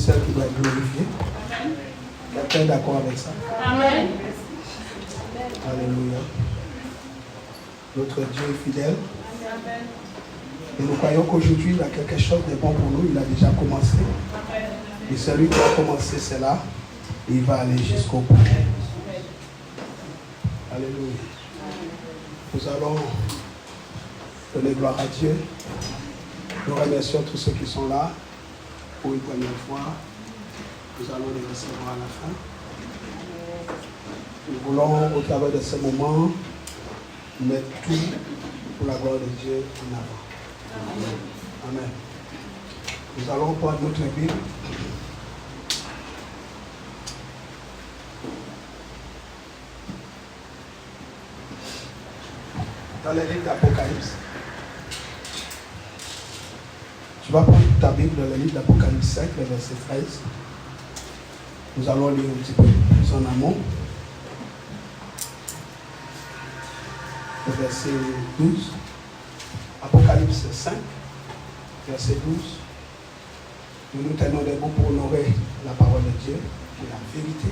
seul qui doit être glorifié. Quelqu'un est d'accord avec ça? Amen. Alléluia. Notre Dieu est fidèle. Et nous croyons qu'aujourd'hui, il y a quelque chose de bon pour nous. Il a déjà commencé. Et celui qui a commencé cela, il va aller jusqu'au bout. Alléluia. Nous allons donner gloire à Dieu. Nous remercions tous ceux qui sont là pour une première fois. Nous allons les recevoir à la fin. Nous voulons, au travers de ce moment, mettre tout pour la gloire de Dieu en avant. Amen. Nous allons prendre notre Bible. Dans le livre d'Apocalypse. Tu vas prendre ta Bible dans le livre d'Apocalypse 5, le verset 13. Nous allons lire un petit peu plus en amont. Le verset 12. Apocalypse 5, verset 12. Nous nous tenons debout pour honorer la parole de Dieu, qui est la vérité.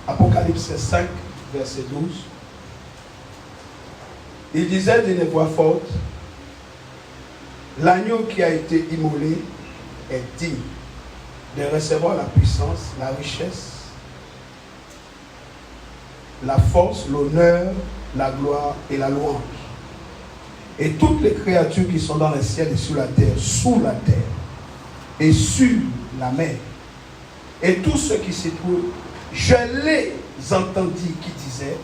Apocalypse 5, verset 12. Il disait d'une voix forte, l'agneau qui a été immolé est digne de recevoir la puissance, la richesse, la force, l'honneur, la gloire et la louange. Et toutes les créatures qui sont dans le ciel et sur la terre, sous la terre et sur la mer, et tous ceux qui s'y trouvent, je les entendis qui disaient,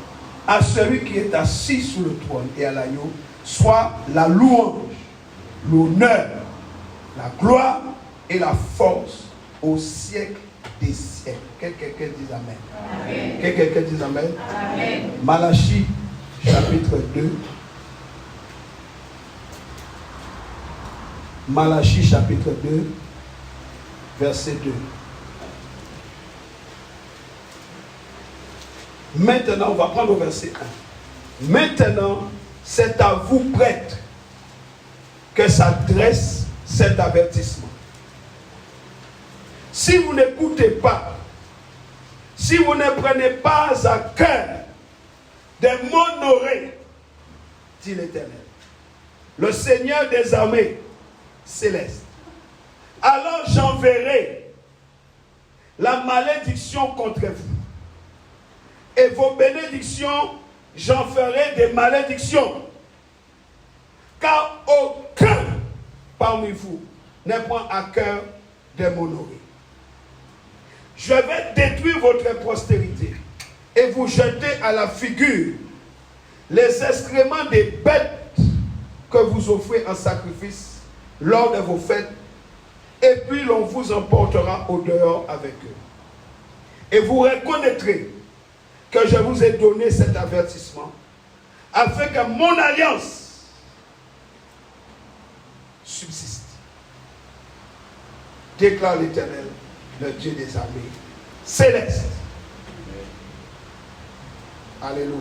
à celui qui est assis sur le trône et à l'agneau, soit la louange, l'honneur, la gloire et la force au siècle des siècles. Quelqu'un dise Amen. Amen. Quelqu'un dise Amen. Amen. Malachie, chapitre 2. Malachie, chapitre 2, verset 2. Maintenant, on va prendre au verset 1. Maintenant, c'est à vous, prêtres, que s'adresse cet avertissement. Si vous n'écoutez pas, si vous ne prenez pas à cœur de m'honorer, dit l'Éternel, le Seigneur des armées célestes, alors j'enverrai la malédiction contre vous. Et vos bénédictions, j'en ferai des malédictions. Car aucun parmi vous ne prend à cœur de m'honorer. Je vais détruire votre postérité et vous jeter à la figure les excréments des bêtes que vous offrez en sacrifice lors de vos fêtes, et puis l'on vous emportera au dehors avec eux. Et vous reconnaîtrez que je vous ai donné cet avertissement, afin que mon alliance subsiste. Déclare l'Éternel, le Dieu des armées célestes. Alléluia.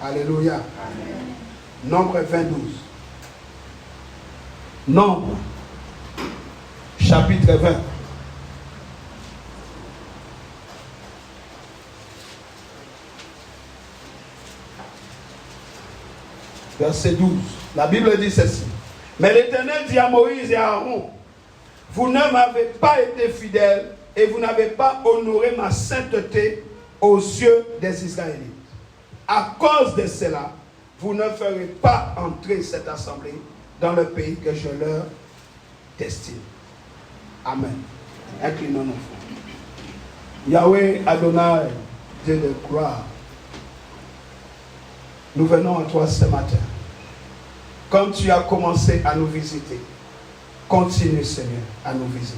Alléluia. Amen. Nombre 22. Nombre, chapitre 20. Verset 12. La Bible dit ceci. Mais l'Éternel dit à Moïse et à Aaron, vous ne m'avez pas été fidèles et vous n'avez pas honoré ma sainteté aux yeux des Israélites. À cause de cela, vous ne ferez pas entrer cette assemblée dans le pays que je leur destine. Amen. Inclinons nos frères. Yahweh Adonai, Dieu de gloire, nous venons à toi ce matin. Comme tu as commencé à nous visiter, continue, Seigneur, à nous visiter.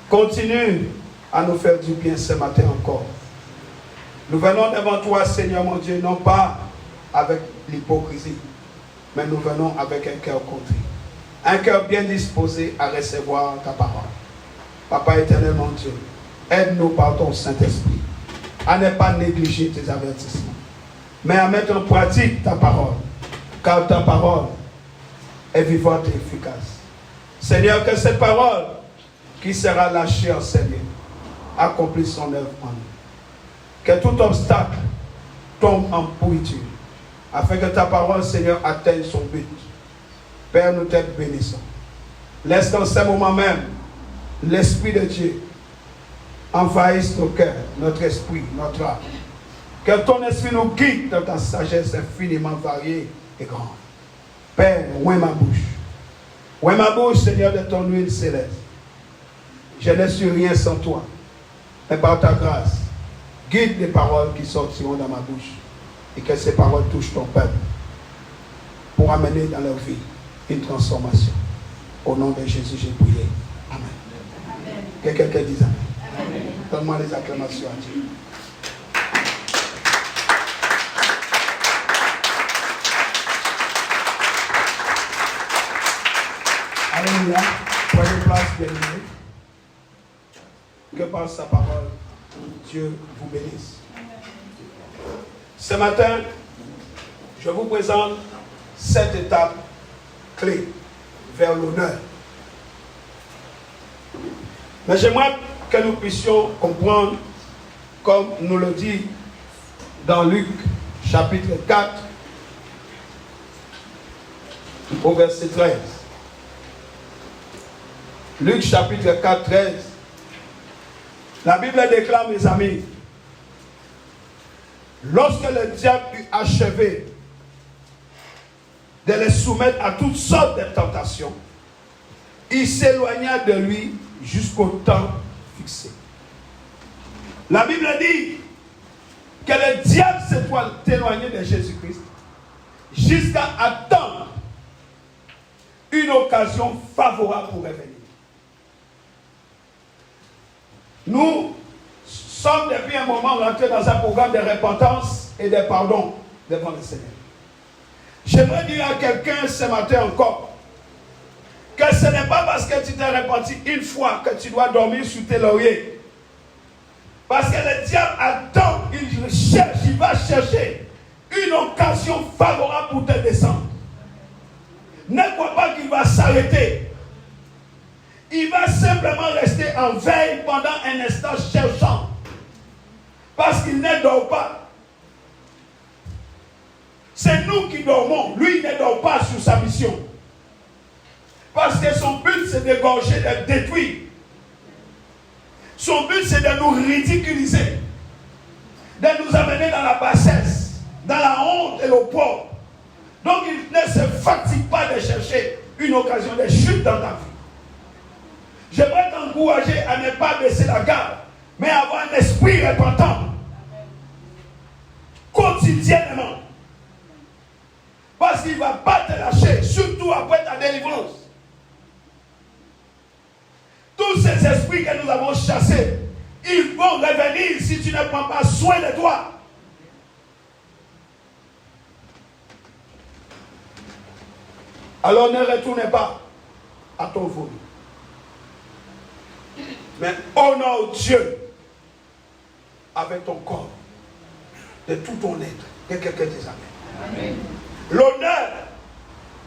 Continue à nous faire du bien ce matin encore. Nous venons devant toi, Seigneur mon Dieu, non pas avec l'hypocrisie, mais nous venons avec un cœur contrit. Un cœur bien disposé à recevoir ta parole. Papa éternel, mon Dieu, aide-nous par ton Saint-Esprit à ne pas négliger tes avertissements, mais à mettre en pratique ta parole, car ta parole est vivante et efficace. Seigneur, que cette parole qui sera lâchée en Seigneur accomplisse son œuvre en nous. Que tout obstacle tombe en pourriture, afin que ta parole, Seigneur, atteigne son but. Père, nous te bénissons. Laisse dans ce moment même l'Esprit de Dieu envahisse nos cœurs, notre esprit, notre âme. Que ton esprit nous guide dans ta sagesse infiniment variée et grande. Père, ouvre ma bouche. Ouvre ma bouche, Seigneur, de ton huile céleste. Je ne suis rien sans toi. Mais par ta grâce, guide les paroles qui sortiront dans ma bouche. Et que ces paroles touchent ton peuple. Pour amener dans leur vie une transformation. Au nom de Jésus, j'ai prié. Amen. Amen. Que quelqu'un dise Amen. Amen. Donne-moi les acclamations à Dieu. Alléluia. Prenez place, bien-aimés. Que par sa parole, Dieu vous bénisse. Ce matin, je vous présente 7 étapes clés vers l'honneur. Mais j'aimerais que nous puissions comprendre, comme nous le dit dans Luc chapitre 4, au verset 13. Luc chapitre 4, 13. La Bible déclare, mes amis, lorsque le diable eut achevé de les soumettre à toutes sortes de tentations, il s'éloigna de lui jusqu'au temps fixé. La Bible dit que le diable s'est éloigné de Jésus-Christ jusqu'à attendre une occasion favorable pour revenir. Nous sommes depuis un moment rentrés dans un programme de repentance et de pardon devant le Seigneur. J'aimerais dire à quelqu'un ce matin encore que ce n'est pas parce que tu t'es repenti une fois que tu dois dormir sur tes lauriers. Parce que le diable attend, il va chercher une occasion favorable pour te descendre. Ne crois pas qu'il va s'arrêter. Il va simplement rester en veille pendant un instant cherchant. Parce qu'il ne dort pas. C'est nous qui dormons. Lui, il ne dort pas sur sa mission. Parce que son but, c'est d'égorger, de détruire. Son but, c'est de nous ridiculiser. De nous amener dans la bassesse, dans la honte et le pauvre. Donc, il ne se fatigue pas de chercher une occasion de chute dans ta vie. J'aimerais t'encourager à ne pas baisser la garde, mais à avoir un esprit repentant. Quotidiennement. Parce qu'il ne va pas te lâcher, surtout après ta délivrance. Tous ces esprits que nous avons chassés, ils vont revenir si tu ne prends pas soin de toi. Alors ne retournez pas à ton vomi. Mais honore Dieu avec ton corps, de tout ton être. Que quelqu'un dise Amen. Amen. L'honneur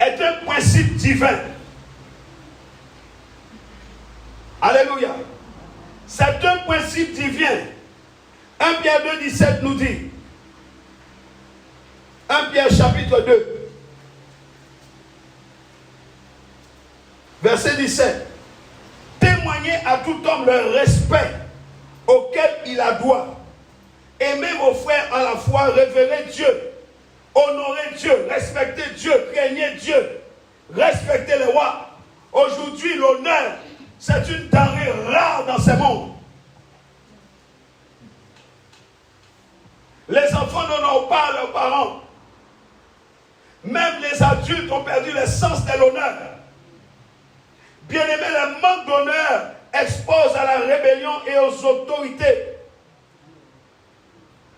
est un principe divin. Alléluia. C'est un principe divin. 1 Pierre 2, 17 nous dit. 1 Pierre chapitre 2. Verset 17. Témoignez à tout homme le respect auquel il a droit. Aimez vos frères en la foi, révérez Dieu, honorez Dieu, respectez Dieu, craignez Dieu, respectez le roi. Aujourd'hui, l'honneur, c'est une denrée rare dans ce monde. Les enfants n'honorent pas leurs parents. Même les adultes ont perdu le sens de l'honneur. Bien-aimé, le manque d'honneur expose à la rébellion et aux autorités.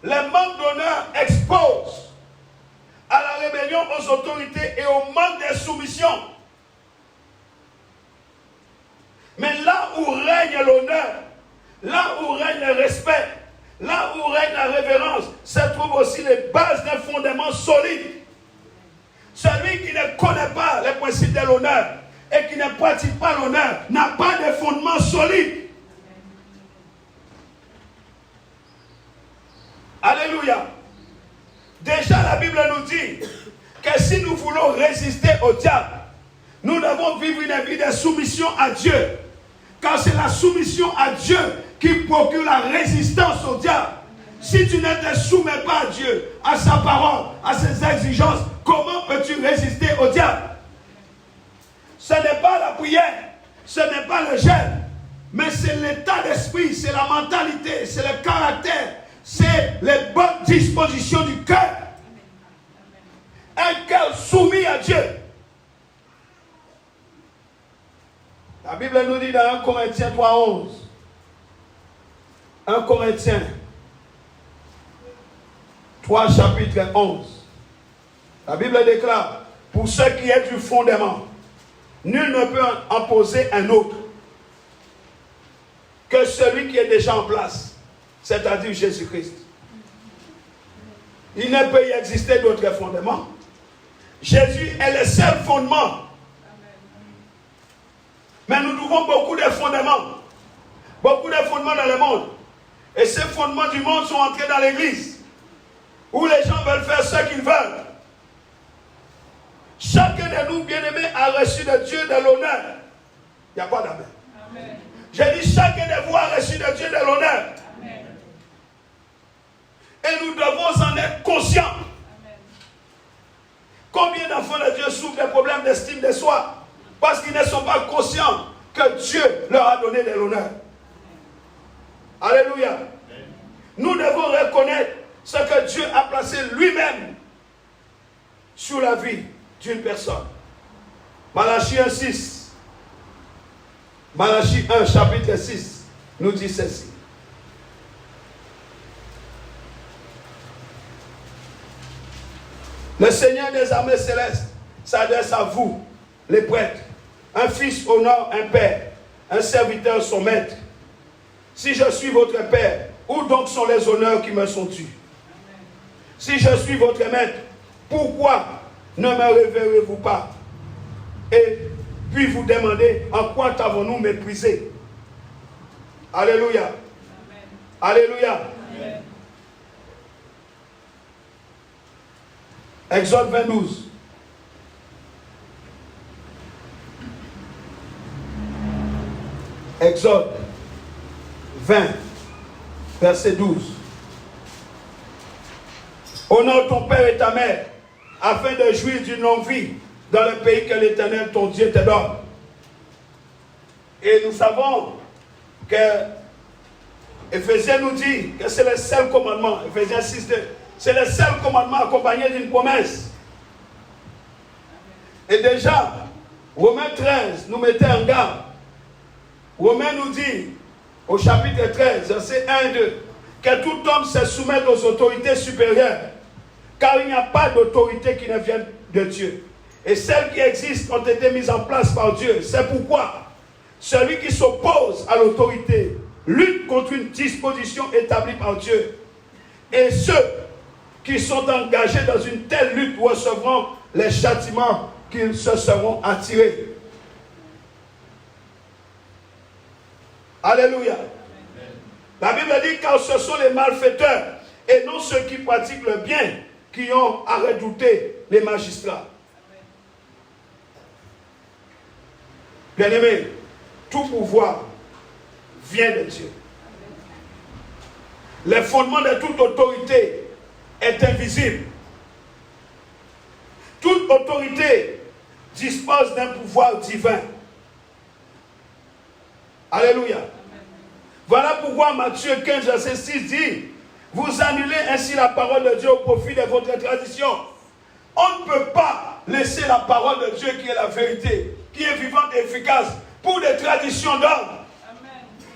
Le manque d'honneur expose à la rébellion, aux autorités et au manque de soumission. Mais là où règne l'honneur, là où règne le respect, là où règne la révérence, se trouvent aussi les bases d'un fondement solide. Celui qui ne connaît pas les principes de l'honneur, et qui ne pratique pas l'honneur n'a pas de fondement solide. Alléluia. Déjà la Bible nous dit que si nous voulons résister au diable, nous devons vivre une vie de soumission à Dieu. Car c'est la soumission à Dieu qui procure la résistance au diable. Si tu ne te soumets pas à Dieu, à sa parole, à ses exigences, comment peux-tu résister au diable? Ce n'est pas la prière, ce n'est pas le jeûne, mais c'est l'état d'esprit, c'est la mentalité, c'est le caractère, c'est les bonnes dispositions du cœur. Un cœur soumis à Dieu. La Bible nous dit dans 1 Corinthiens 3:11. 1 Corinthiens 3 chapitre 11. La Bible déclare, pour ce qui est du fondement, nul ne peut en poser un autre que celui qui est déjà en place, c'est-à-dire Jésus-Christ. Il ne peut y exister d'autres fondements. Jésus est le seul fondement. Mais nous trouvons beaucoup de fondements. Beaucoup de fondements dans le monde. Et ces fondements du monde sont entrés dans l'église. Où les gens veulent faire ce qu'ils veulent. Chacun de nous, bien-aimés, a reçu de Dieu de l'honneur. Il n'y a pas d'amen. J'ai dit, chacun de vous a reçu de Dieu de l'honneur. Et nous devons en être conscients. Amen. Combien d'enfants de Dieu souffrent des problèmes d'estime de soi parce qu'ils ne sont pas conscients que Dieu leur a donné de l'honneur. Alléluia. Amen. Nous devons reconnaître ce que Dieu a placé lui-même sur la vie d'une personne. Malachie 1:6. Malachie 1, chapitre 6, nous dit ceci. Le Seigneur des armées célestes s'adresse à vous, les prêtres. Un fils honore un père, un serviteur son maître. Si je suis votre père, où donc sont les honneurs qui me sont dus? Si je suis votre maître, pourquoi ne me révérez-vous pas? Et puis vous demandez, en quoi t'avons-nous méprisé? Alléluia. Amen. Alléluia. Amen. Exode 22. Exode 20, verset 12. Honore ton père et ta mère, afin de jouir d'une longue vie dans le pays que l'Éternel, ton Dieu, te donne. Et nous savons que Éphésiens nous dit que c'est le seul commandement. Éphésiens 6, 2. C'est le seul commandement accompagné d'une promesse. Et déjà, Romains 13 nous mettait en garde. Romains nous dit, au chapitre 13, verset 1 et 2, que tout homme se soumette aux autorités supérieures, car il n'y a pas d'autorité qui ne vienne de Dieu. Et celles qui existent ont été mises en place par Dieu. C'est pourquoi celui qui s'oppose à l'autorité lutte contre une disposition établie par Dieu. Et ceux qui sont engagés dans une telle lutte recevront les châtiments qu'ils se seront attirés. Alléluia. Amen. La Bible dit, car ce sont les malfaiteurs et non ceux qui pratiquent le bien qui ont à redouter les magistrats. Bien-aimés, tout pouvoir vient de Dieu. Le fondement de toute autorité est invisible. Toute autorité dispose d'un pouvoir divin. Alléluia. Amen. Voilà pourquoi Matthieu 15, verset 6 dit, vous annulez ainsi la parole de Dieu au profit de votre tradition. On ne peut pas laisser la parole de Dieu qui est la vérité, qui est vivante et efficace, pour des traditions d'hommes,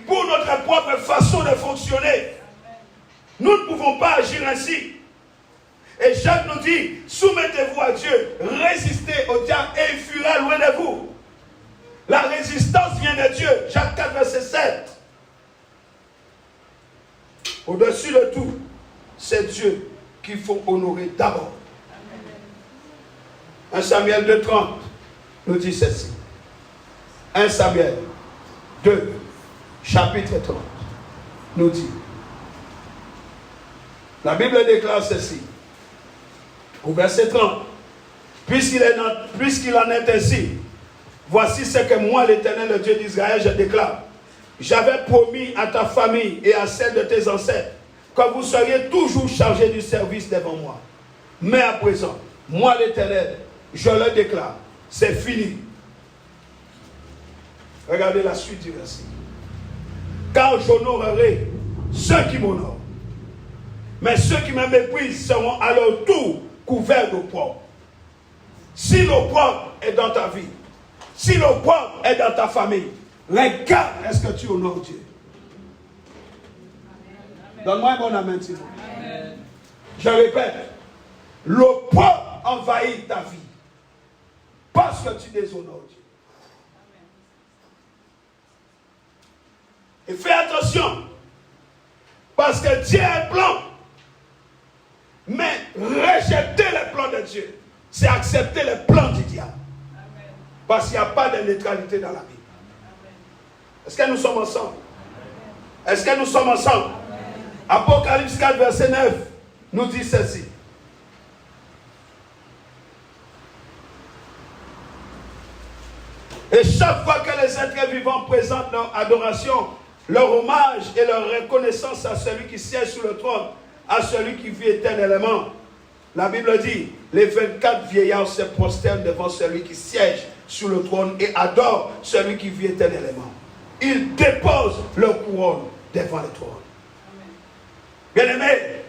pour notre propre façon de fonctionner. Amen. Nous ne pouvons pas agir ainsi. Et Jacques nous dit, soumettez-vous à Dieu, résistez au diable et il fuira loin de vous. La résistance vient de Dieu. Jacques 4, verset 7. Au-dessus de tout, c'est Dieu qu'il faut honorer d'abord. 1 Samuel 2, 30 nous dit ceci. 1 Samuel 2, chapitre 30, nous dit, la Bible déclare ceci, au verset 30, puisqu'il en est ainsi, voici ce que moi, l'Éternel, le Dieu d'Israël, je déclare. J'avais promis à ta famille et à celle de tes ancêtres que vous seriez toujours chargés du service devant moi. Mais à présent, moi, l'Éternel, je le déclare, c'est fini. Regardez la suite du verset. Car j'honorerai ceux qui m'honorent. Mais ceux qui me méprisent seront à leur tour couverts d'opprobre. Si l'opprobre est dans ta vie, si l'opprobre est dans ta famille, regarde, est-ce que tu honores Dieu? Donne-moi un bon amen, s'il vous plaît. Je répète, l'opprobre envahit ta vie parce que tu déshonores Dieu. Et fais attention, parce que Dieu a un plan. Mais rejeter les plans de Dieu, c'est accepter les plans du diable. Amen. Parce qu'il n'y a pas de neutralité dans la Bible. Est-ce que nous sommes ensemble? Est-ce que nous sommes ensemble? Amen. Apocalypse 4, verset 9 nous dit ceci. Et chaque fois que les êtres vivants présentent leur adoration, leur hommage et leur reconnaissance à celui qui siège sur le trône, à celui qui vit éternellement, la Bible dit, les 24 vieillards se prosternent devant celui qui siège sur le trône et adorent celui qui vit éternellement. Ils déposent leur couronne devant le trône. Bien-aimés,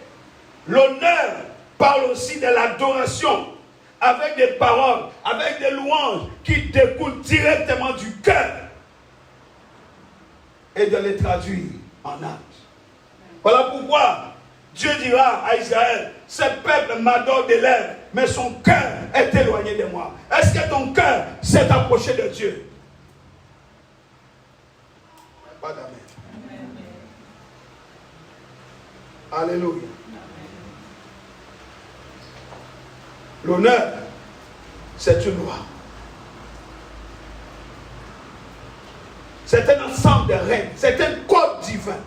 l'honneur parle aussi de l'adoration avec des paroles, avec des louanges qui découlent directement du cœur et de les traduire en actes. Voilà pourquoi Dieu dira à Israël, ce peuple m'adore des lèvres, mais son cœur est éloigné de moi. Est-ce que ton cœur s'est approché de Dieu? Pas d'amen. Alléluia. L'honneur, c'est une loi. C'est un ensemble de règles. C'est un code divin.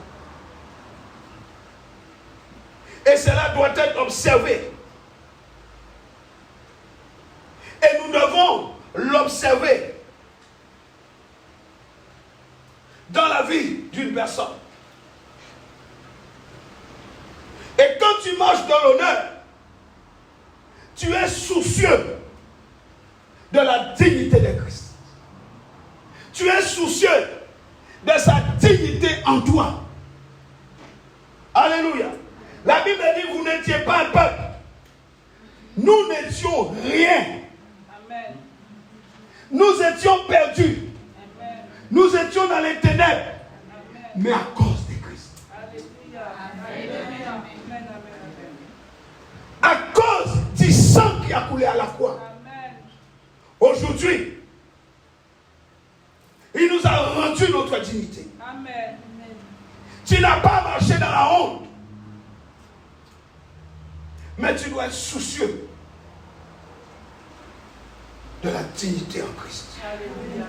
Et cela doit être observé. Et nous devons l'observer dans la vie d'une personne. Et quand tu marches dans l'honneur, tu es soucieux de la dignité de Christ. Tu es soucieux de sa dignité en toi. Alléluia. La Bible dit, vous n'étiez pas un peuple. Nous n'étions rien. Amen. Nous étions perdus. Amen. Nous étions dans les ténèbres. Amen. Mais à cause de Christ. Alléluia. Amen. À cause du sang qui a coulé à la croix. Amen. Aujourd'hui, il nous a rendu notre dignité. Amen. Tu n'as pas marché dans la honte. Mais tu dois être soucieux de la dignité en Christ. Alléluia.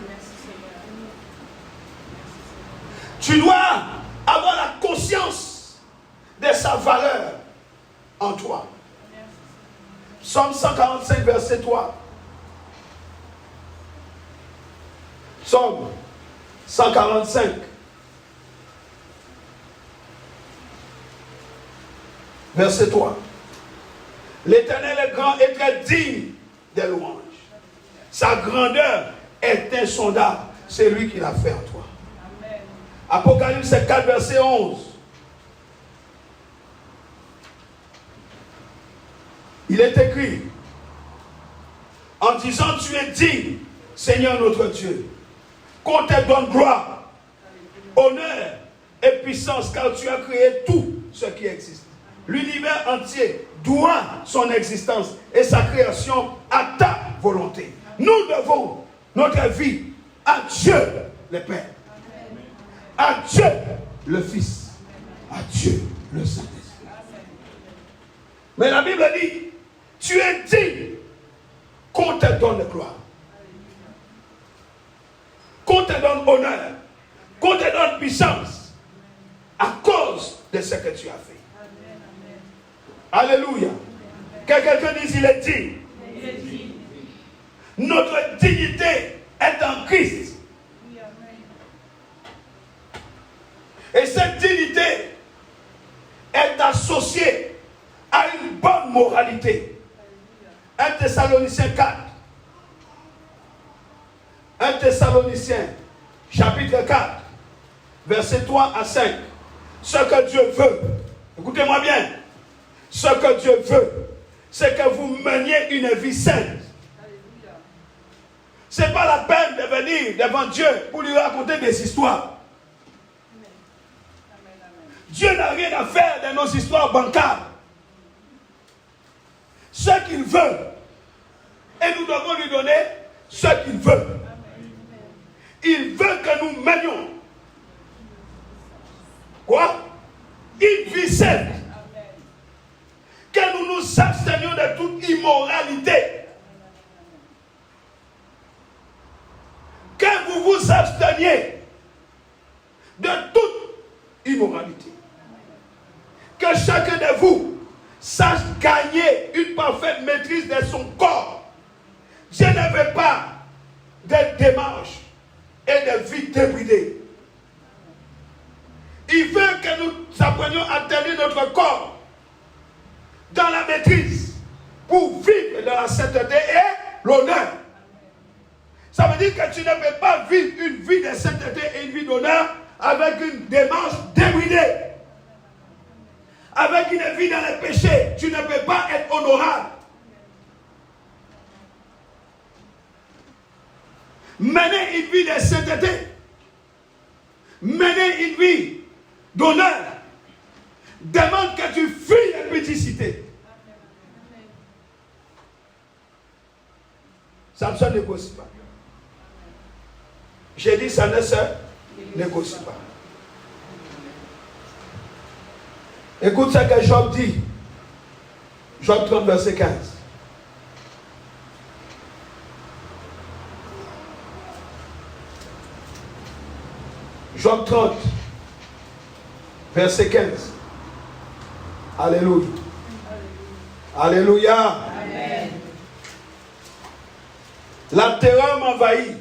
Tu dois avoir la conscience de sa valeur en toi. Psaume 145, verset 3. Psaume 145. Verset 3. L'Éternel est grand et très digne des louanges. Sa grandeur est insondable. C'est lui qui l'a fait en toi. Amen. Apocalypse 4, verset 11. Il est écrit, en disant, tu es digne, Seigneur notre Dieu, qu'on te donne gloire, honneur et puissance, car tu as créé tout ce qui existe. L'univers entier doit son existence et sa création à ta volonté. Nous devons notre vie à Dieu le Père, à Dieu le Fils, à Dieu le Saint-Esprit. Mais la Bible dit, tu es digne qu'on te donne gloire, qu'on qu'on te donne honneur, qu'on te donne puissance à cause de ce que tu as fait. Alléluia. Que quelqu'un dise, il est digne. Notre dignité est en Christ. Et cette dignité est associée à une bonne moralité. 1 Thessaloniciens 4. 1 Thessaloniciens, chapitre 4, versets 3 à 5. Ce que Dieu veut, écoutez-moi bien, ce que Dieu veut, c'est que vous meniez une vie sainte. Ce n'est pas la peine de venir devant Dieu pour lui raconter des histoires. Dieu n'a rien à faire de nos histoires bancaires. Ce qu'il veut, et nous devons lui donner ce qu'il veut. Il veut que nous menions quoi? Une vie sainte. Que nous nous abstenions de toute immoralité. Que vous vous absteniez de toute immoralité. Que chacun de vous sache gagner une parfaite maîtrise de son corps. Dieu ne veut pas de démarche et de vie débridée. Il veut que nous apprenions à tenir notre corps dans la maîtrise pour vivre dans la sainteté et l'honneur. Ça veut dire que tu ne peux pas vivre une vie de sainteté et une vie d'honneur avec une démarche débridée. Avec une vie dans le péché, tu ne peux pas être honorable. Mener une vie de sainteté, mener une vie d'honneur, demande que tu fuis la pudicité. Ça ne se négocie pas. J'ai dit ça ne se négocie pas. Écoute ce que Job dit. Job 30, verset 15. Job 30, verset 15. Alléluia. Alléluia. Amen. La terreur m'envahit.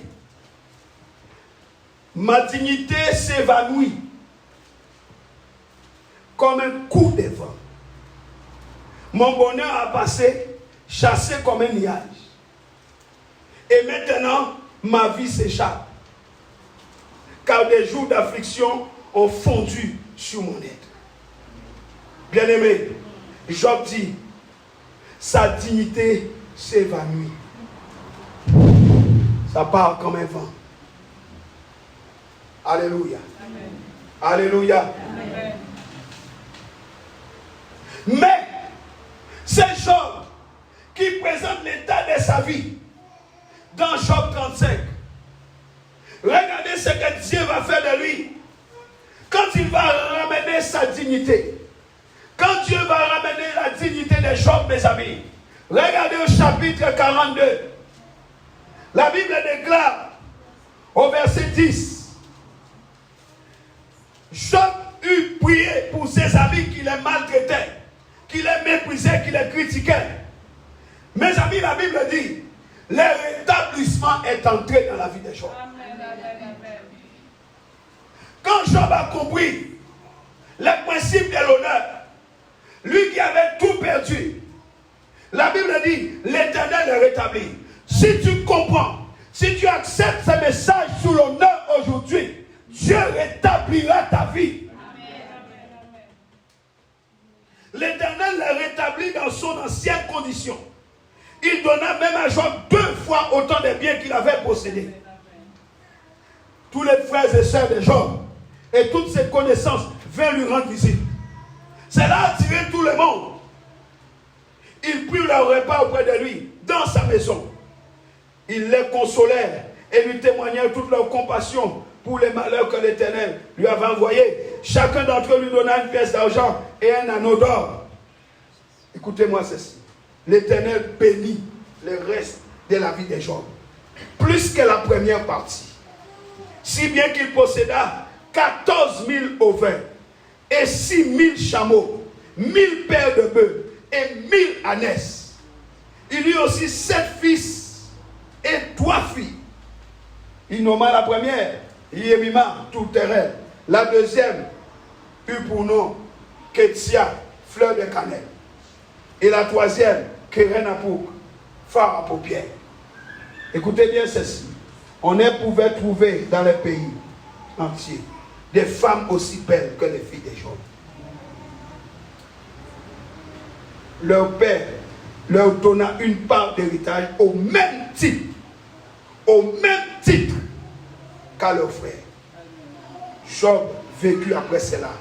Ma dignité s'évanouit comme un coup de vent. Mon bonheur a passé, chassé comme un nuage. Et maintenant, ma vie s'échappe. Car des jours d'affliction ont fondu sur mon être. Bien-aimé, Job dit, sa dignité s'évanouit. Ça part comme un vent. Alléluia. Amen. Alléluia. Amen. Mais, c'est Job qui présente l'état de sa vie dans Job 35. Regardez ce que Dieu va faire de lui. Quand il va ramener sa dignité. Quand Dieu va ramener la dignité de Job, mes amis. Regardez au chapitre 42. La Bible déclare au verset 10. Job eut prié pour ses amis qui les maltraitaient, qui les méprisaient, qui les critiquaient. Mes amis, la Bible dit, le rétablissement est entré dans la vie de Job. Quand Job a compris le principe de l'honneur, lui qui avait tout perdu, la Bible dit, l'Éternel le rétablit. Si tu comprends, si tu acceptes ce message sous l'honneur aujourd'hui, Dieu rétablira ta vie. L'Éternel le rétablit dans son ancienne condition. Il donna même à Job 2 fois autant de biens qu'il avait possédés. Tous les frères et sœurs de Job et toutes ses connaissances vinrent lui rendre visite. Cela a attiré tout le monde. Ils prirent leur repas auprès de lui, dans sa maison. Ils les consolèrent et lui témoignèrent toute leur compassion pour les malheurs que l'Éternel lui avait envoyés. Chacun d'entre eux lui donna une pièce d'argent et un anneau d'or. Écoutez-moi ceci. L'Éternel bénit le reste de la vie de Job, plus que la première partie. si bien qu'il posséda 14 000 ovins et 6 000 chameaux, 1 000 paires de bœufs et 1 000 ânesses. Il eut aussi 7 fils et 3 filles. Il nomma la première, Yémima, tout terrain. La deuxième eut pour nom Kétia, fleur de cannelle. Et la troisième, Kérenapouk, phare à paupières. Écoutez bien ceci. On ne pouvait trouver dans les pays entiers des femmes aussi belles que les filles des gens. Leur père leur donna une part d'héritage au même titre qu'à leur frère. Job vécut après cela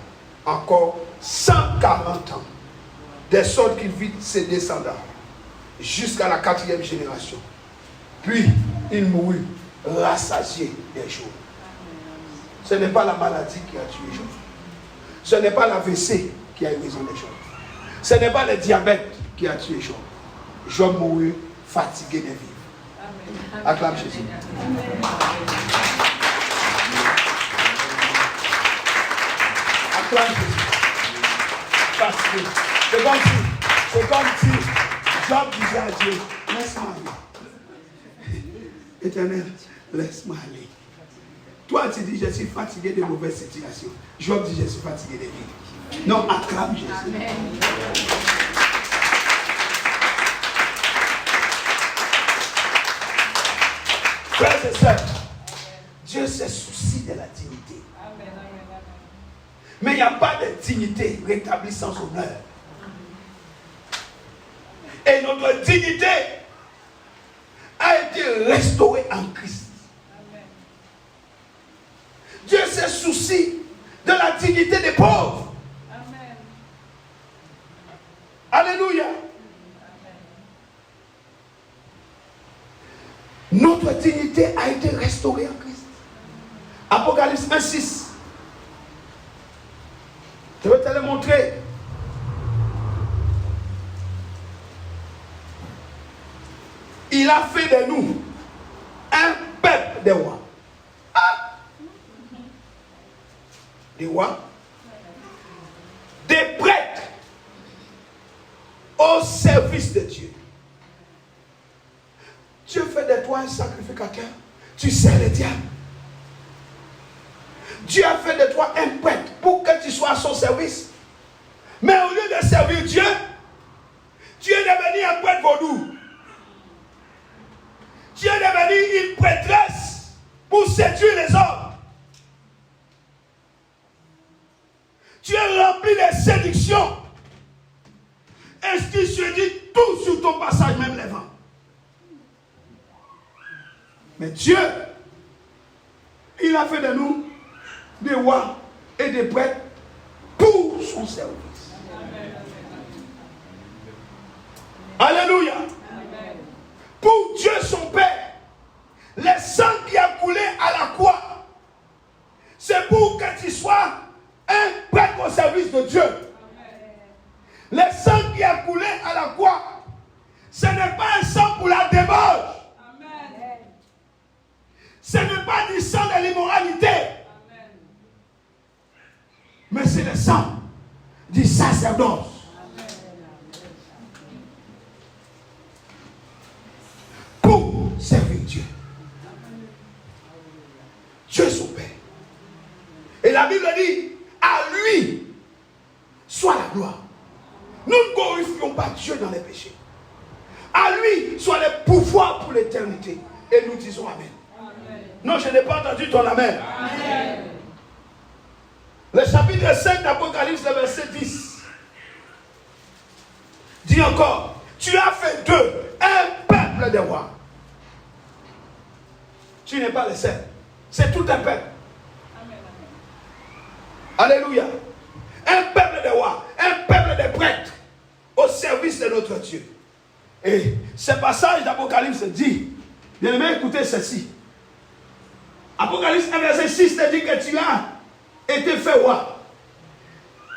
encore 140 ans, de sorte qu'il vit ses descendants jusqu'à la 4e génération. Puis il mourut rassasié des jours. Ce n'est pas la maladie qui a tué Job. Ce n'est pas l'AVC qui a eu raison des Job. Ce n'est pas le diabète qui a tué Job. Job mourut fatigué de vivre. Acclame Jésus. Acclame Jésus. Fatigué. C'est comme si Job disait à Dieu, laisse-moi aller. Éternel, laisse-moi aller. Toi, tu dis, je suis fatigué de mauvaises situations. Job dit, je suis fatigué de vivre. Non, acclame Jésus. Amen. Frères et sœurs, Dieu se soucie de la dignité. Amen. Mais il n'y a pas de dignité rétablie sans honneur. Et notre dignité a été restaurée en Christ. Amen. Dieu se soucie de la dignité des pauvres. Amen. Alléluia. Notre dignité a été restaurée en Christ. Apocalypse 1:6. Je vais te le montrer. Il a fait de nous un peuple de rois. Ah! Des rois, des prêtres au service de Dieu. Dieu fait de toi un sacrificateur. Tu sers le diable. Dieu a fait de toi un prêtre pour que tu sois à son service. Mais au lieu de servir Dieu, tu es devenu un prêtre vaudou. Tu es devenu une prêtresse pour séduire les hommes. Tu es rempli de séduction. Est-ce qu'il se dit tout sur ton passage, même les vents? Mais Dieu, il a fait de nous des rois et des prêtres pour son service. Amen. Alléluia. Amen. Pour Dieu son Père, le sang qui a coulé à la croix, c'est pour que tu sois un prêtre au service de Dieu. Amen. Le sang qui a coulé à la croix, ce n'est pas un sang pour la débauche. Ce n'est pas du sang de l'immoralité. Amen. Mais c'est le sang du sacerdoce. Amen. Pour servir Dieu. Dieu son Père. Et la Bible dit, à lui soit la gloire. Nous ne glorifions pas Dieu dans les péchés. À lui soit le pouvoir pour l'éternité. Et nous disons Amen. Non, je n'ai pas entendu ton amen. Amen. Le chapitre 5 d'Apocalypse, le verset 10. Dit encore, tu as fait d'eux un peuple de rois. Tu n'es pas le seul. C'est tout un peuple. Amen. Alléluia. Un peuple de rois, un peuple de prêtres au service de notre Dieu. Et ce passage d'Apocalypse dit, bien aimé, écoutez ceci. Apocalypse 1 verset 6 te dit que tu as été fait roi.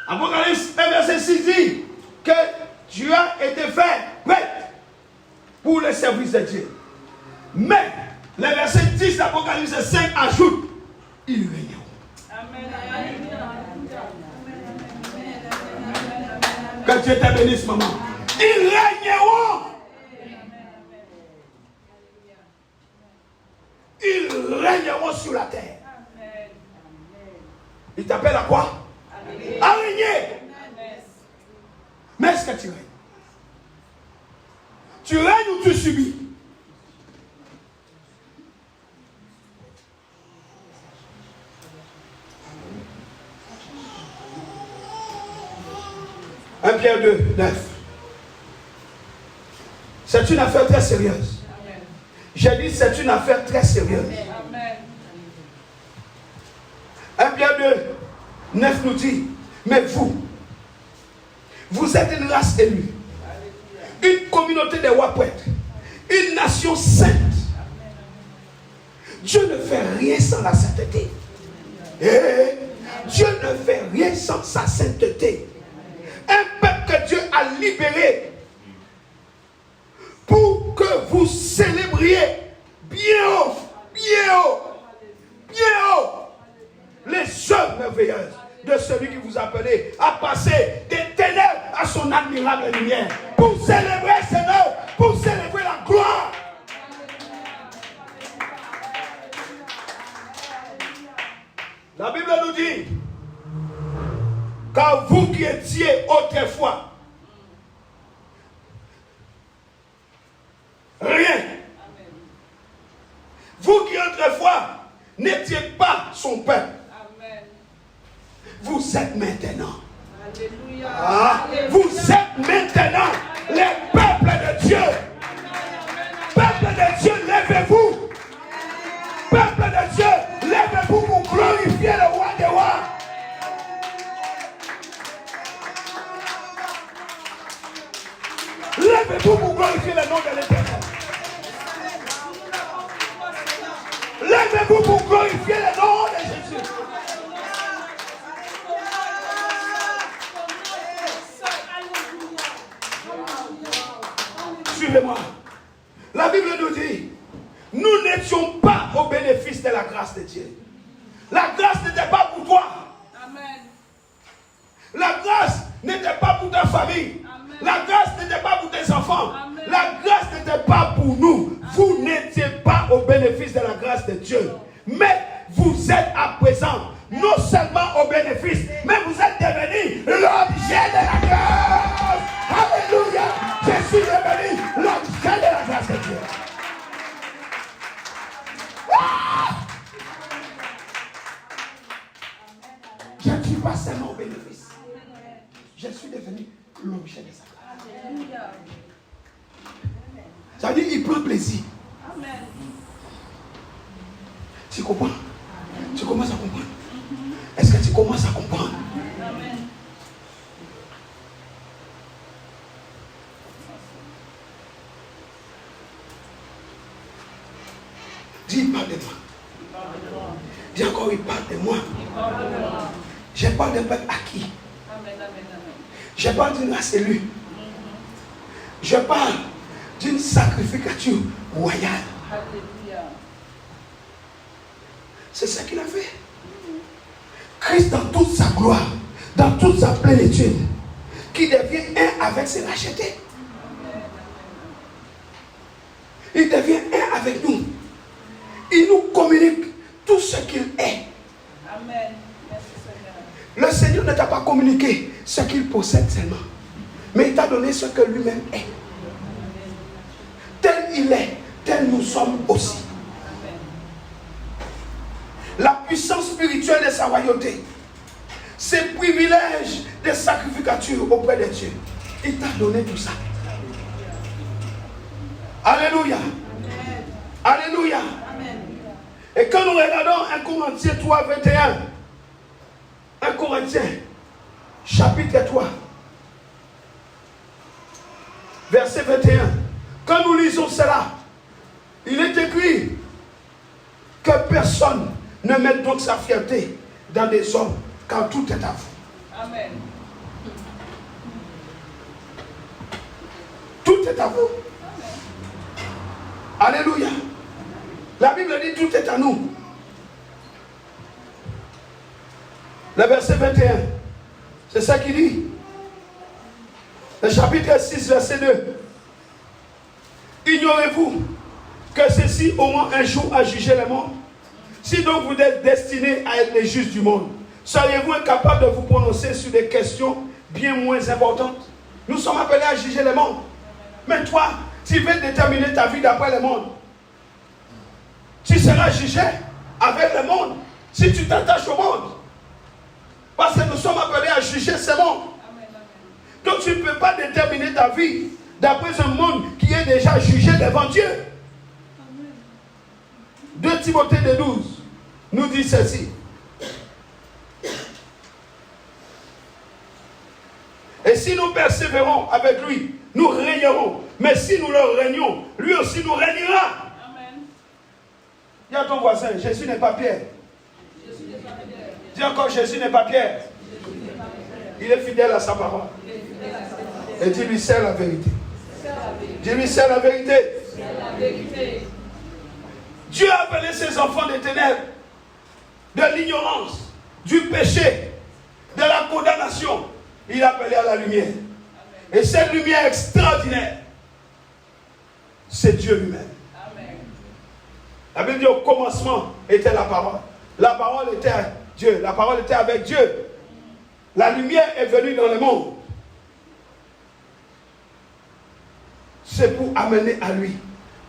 Apocalypse 1 verset 6 dit que tu as été fait prêtre pour le service de Dieu. Mais le verset 10 d'Apocalypse 5 ajoute ils régneront. Que Dieu te bénisse, maman. Ils régneront. Ils régneront sur la terre. Il t'appelle à quoi? À régner. Mais est-ce que tu règnes? Tu règnes ou tu subis? Un Pierre 2, 9. C'est une affaire très sérieuse. J'ai dit c'est une affaire très sérieuse. Un Pierre 2, 9 nous dit, mais vous êtes une race élue, une communauté de rois prêtres, une nation sainte. Dieu ne fait rien sans la sainteté. Dieu ne fait rien sans sa sainteté. Un peuple que Dieu a libéré pour que vous célébriez bien haut, bien haut, bien haut les œuvres merveilleuses de celui qui vous a appelé à passer des ténèbres à son admirable lumière, pour célébrer ses œuvres, pour célébrer la gloire. La Bible nous dit, car vous qui étiez autrefois rien, vous qui autrefois n'étiez pas son peuple, vous êtes maintenant. Vous êtes maintenant les peuples de Dieu. Peuple de Dieu, lèvez-vous. Peuple de Dieu, lèvez-vous pour glorifier le roi des rois. Lèvez-vous pour glorifier le nom de l'Éternel. Lèvez-vous pour glorifier le nom de Jésus. Suivez-moi. La Bible nous dit, nous n'étions pas au bénéfice de la grâce de Dieu. La grâce n'était pas pour toi. Amen. La grâce n'était pas pour ta famille. Amen. La grâce n'était pas pour tes enfants. Amen. La grâce n'était pas pour nous. Amen. Vous n'étiez pas au bénéfice de la grâce de Dieu. Mais vous êtes à présent non seulement au bénéfice, mais vous êtes devenus l'objet de la grâce. Alléluia. Je suis devenu l'objet de la grâce de Dieu. Je ne suis pas seulement au bénéfice. Je suis devenu l'objet de sa grâce. Ça veut dire qu'il prend plaisir. Amen. Tu comprends? Tu commences à comprendre? Est-ce que tu commences à comprendre? Amen. Dis, il parle de moi. Dis encore, il parle de moi. Je parle d'un peuple acquis. Je parle d'une race élue. Je parle d'une sacrificature royale. C'est ça qu'il a fait. Christ dans toute sa gloire, dans toute sa plénitude, qui devient un avec ses rachetés. Il devient un avec nous. Il nous communique tout ce qu'il est. Amen. Le Seigneur ne t'a pas communiqué ce qu'il possède seulement, mais il t'a donné ce que lui-même est. Tel il est, tel nous sommes aussi. La puissance spirituelle de sa royauté, ses privilèges de sacrificature auprès de Dieu, il t'a donné tout ça. Alléluia. Amen. Alléluia. Amen. Et quand nous regardons 1 Corinthiens 3, 21, 1 Corinthiens, chapitre 3, verset 21, quand nous lisons cela, il est écrit que personne ne mette donc sa fierté dans des hommes, car tout est à vous. Amen. Tout est à vous. Amen. Alléluia. La Bible dit tout est à nous. Le verset 21. C'est ça qu'il dit. Le chapitre 6, verset 2. Ignorez-vous que ceci auront un jour à juger le monde? Si donc vous êtes destinés à être les juges du monde, seriez-vous incapable de vous prononcer sur des questions bien moins importantes? Nous sommes appelés à juger le monde. Mais toi, tu veux déterminer ta vie d'après le monde. Tu seras jugé avec le monde si tu t'attaches au monde. Parce que nous sommes appelés à juger ce monde. Donc tu ne peux pas déterminer ta vie d'après un monde qui est déjà jugé devant Dieu. 2 Timothée 2,12 nous dit ceci. Et si nous persévérons avec lui, nous régnerons. Mais si nous le régnons, lui aussi nous régnera. Amen. Dis à ton voisin, Jésus n'est pas Pierre. Dis encore, Jésus n'est pas Pierre. Il est fidèle à sa parole. Et dis-lui, c'est la vérité. Dis-lui, c'est la vérité. Dieu a appelé ses enfants des ténèbres, de l'ignorance, du péché, de la condamnation. Il a appelé à la lumière. Et cette lumière extraordinaire, c'est Dieu lui-même. La Bible dit au commencement était la parole. La parole était à Dieu. La parole était avec Dieu. La lumière est venue dans le monde. C'est pour amener à lui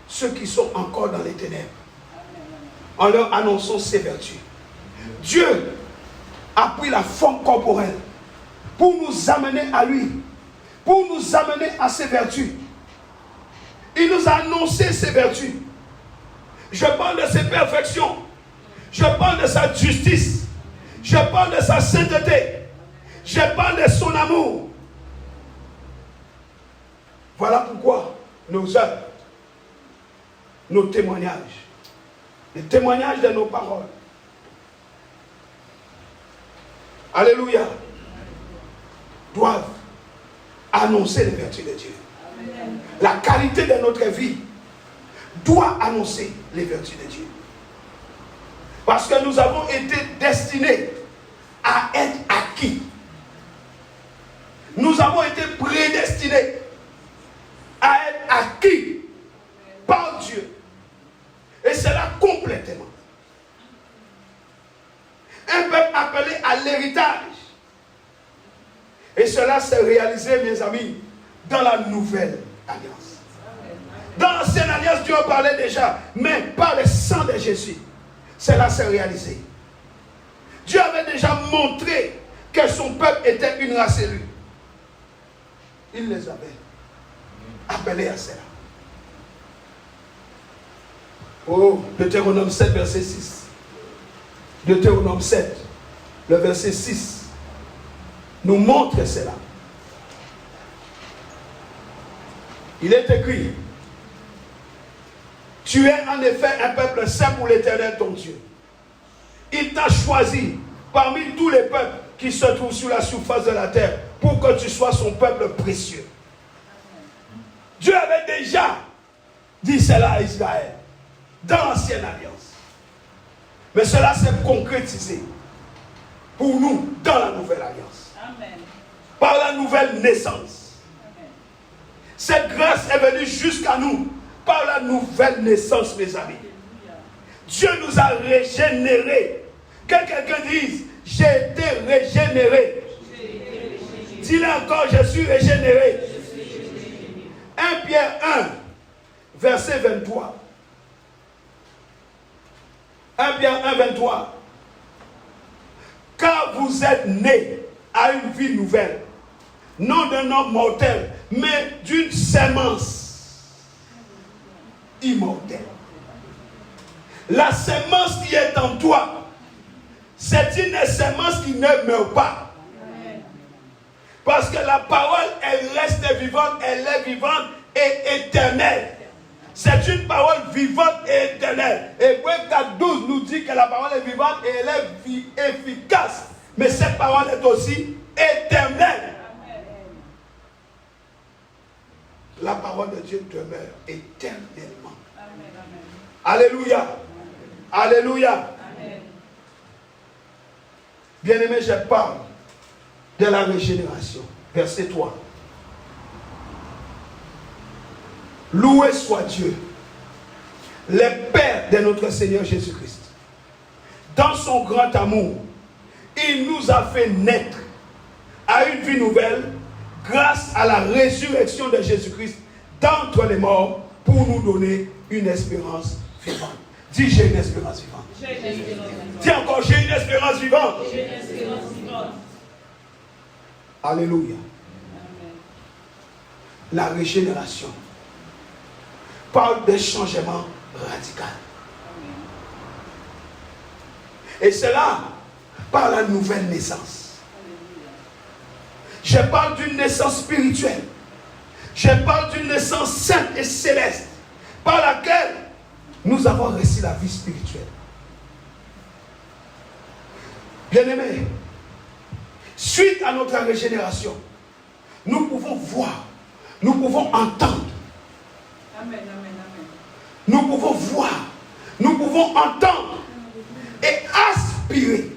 ceux qui sont encore dans les ténèbres, en leur annonçant ses vertus. Dieu a pris la forme corporelle pour nous amener à lui, pour nous amener à ses vertus. Il nous a annoncé ses vertus. Je parle de ses perfections. Je parle de sa justice. Je parle de sa sainteté. Je parle de son amour. Voilà pourquoi nos œuvres, nos témoignages, les témoignages de nos paroles, alléluia, doivent annoncer les vertus de Dieu. Amen. La qualité de notre vie doit annoncer les vertus de Dieu. Parce que nous avons été destinés à être acquis. Nous avons été prédestinés à être acquis par Dieu. Et cela complètement. Un peuple appelé à l'héritage. Et cela s'est réalisé, mes amis, dans la nouvelle alliance. Dans l'ancienne alliance, Dieu en parlait déjà, mais par le sang de Jésus, cela s'est réalisé. Dieu avait déjà montré que son peuple était une race élue. Il les avait appelés à cela. Oh, Deutéronome 7, verset 6. Deutéronome 7, le verset 6, nous montre cela. Il est écrit: tu es en effet un peuple saint pour l'Éternel ton Dieu. Il t'a choisi parmi tous les peuples qui se trouvent sur la surface de la terre pour que tu sois son peuple précieux. Dieu avait déjà dit cela à Israël dans l'ancienne alliance. Mais cela s'est concrétisé pour nous dans la nouvelle alliance. Amen. Par la nouvelle naissance. Amen. Cette grâce est venue jusqu'à nous par la nouvelle naissance, mes amis. Dieu nous a régénérés. Que quelqu'un dise: j'ai été régénéré. Dis-le encore: je suis régénéré. 1 Pierre 1, verset 23. 1 Pierre 1, 23. Car vous êtes nés à une vie nouvelle, non d'un homme mortel, mais d'une sémence immortelle. La sémence qui est en toi, c'est une sémence qui ne meurt pas. Parce que la parole, elle reste vivante, elle est vivante et éternelle. C'est une parole vivante et éternelle. Hébreux 4:12 nous dit que la parole est vivante et elle est efficace. Mais cette parole est aussi éternelle. La parole de Dieu demeure éternellement. Alléluia. Alléluia. Amen. Bien-aimé, je parle de la régénération. Verset 3. Loué soit Dieu, le Père de notre Seigneur Jésus-Christ. Dans son grand amour, il nous a fait naître à une vie nouvelle grâce à la résurrection de Jésus-Christ d'entre les morts pour nous donner une espérance vivante. Dis, j'ai une espérance vivante. Dis encore, j'ai une espérance vivante. Alléluia. La régénération parle d'un changement radical. Et cela par la nouvelle naissance. Je parle d'une naissance spirituelle. Je parle d'une naissance sainte et céleste par laquelle nous avons reçu la vie spirituelle. Bien-aimés, suite à notre régénération, nous pouvons voir, nous pouvons entendre. Amen, amen, amen. Nous pouvons voir, nous pouvons entendre et aspirer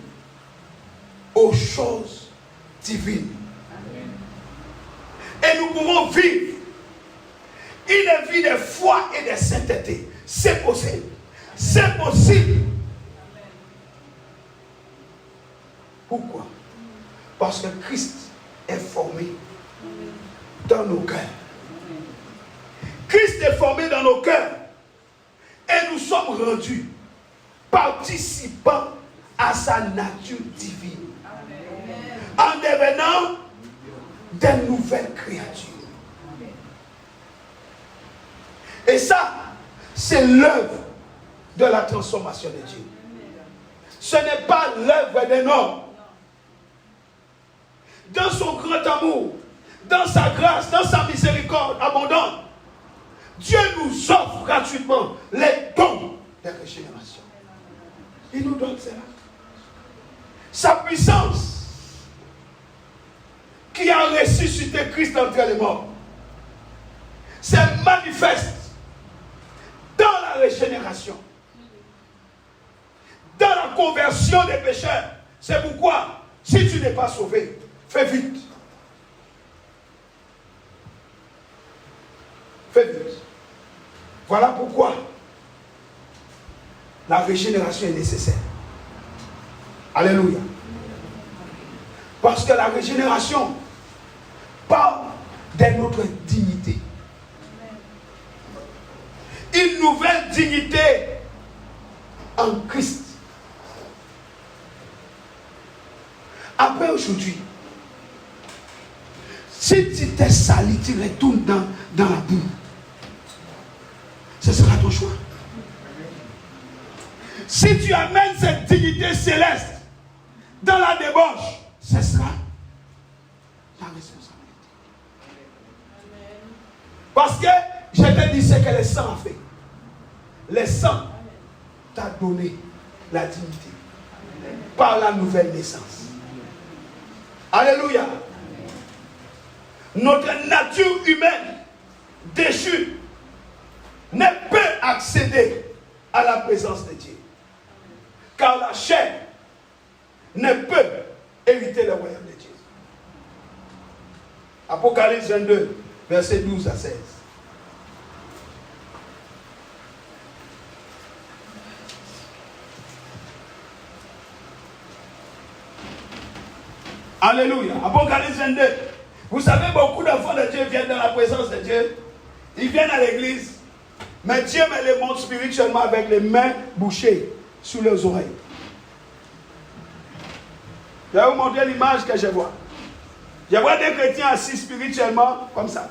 aux choses divines. Et nous pouvons vivre une vie de foi et de sainteté. C'est possible. C'est possible. Pourquoi? Parce que Christ est formé dans nos cœurs. Christ est formé dans nos cœurs. Et nous sommes rendus participants à sa nature divine. En devenant de nouvelles créatures. Et ça, c'est l'œuvre de la transformation de Dieu. Ce n'est pas l'œuvre d'un homme. Dans son grand amour, dans sa grâce, dans sa miséricorde abondante, Dieu nous offre gratuitement les dons de régénération. Il nous donne cela. Sa puissance qui a ressuscité Christ d'entre les morts se manifeste dans la régénération, dans la conversion des pécheurs. C'est pourquoi, si tu n'es pas sauvé, fais vite. Fais vite. Voilà pourquoi la régénération est nécessaire. Alléluia. Parce que la régénération parle de notre dignité. Une nouvelle dignité en Christ. Après aujourd'hui, si tu t'es sali, tu retournes dans la boue. Ce sera ton choix. Si tu amènes cette dignité céleste dans la débauche, ce sera ta responsabilité. Parce que je te dis ce que le sang a fait. Le sang t'a donné la dignité par la nouvelle naissance. Alléluia. Notre nature humaine déchue ne peut accéder à la présence de Dieu. Car la chair ne peut éviter le royaume de Dieu. Apocalypse 22, versets 12 à 16. Alléluia. Apocalypse 22. Vous savez, beaucoup d'enfants de Dieu viennent dans la présence de Dieu. Ils viennent à l'église. Mais Dieu me les montre spirituellement avec les mains bouchées sous leurs oreilles. Je vais vous montrer l'image que je vois. Je vois des chrétiens assis spirituellement comme ça.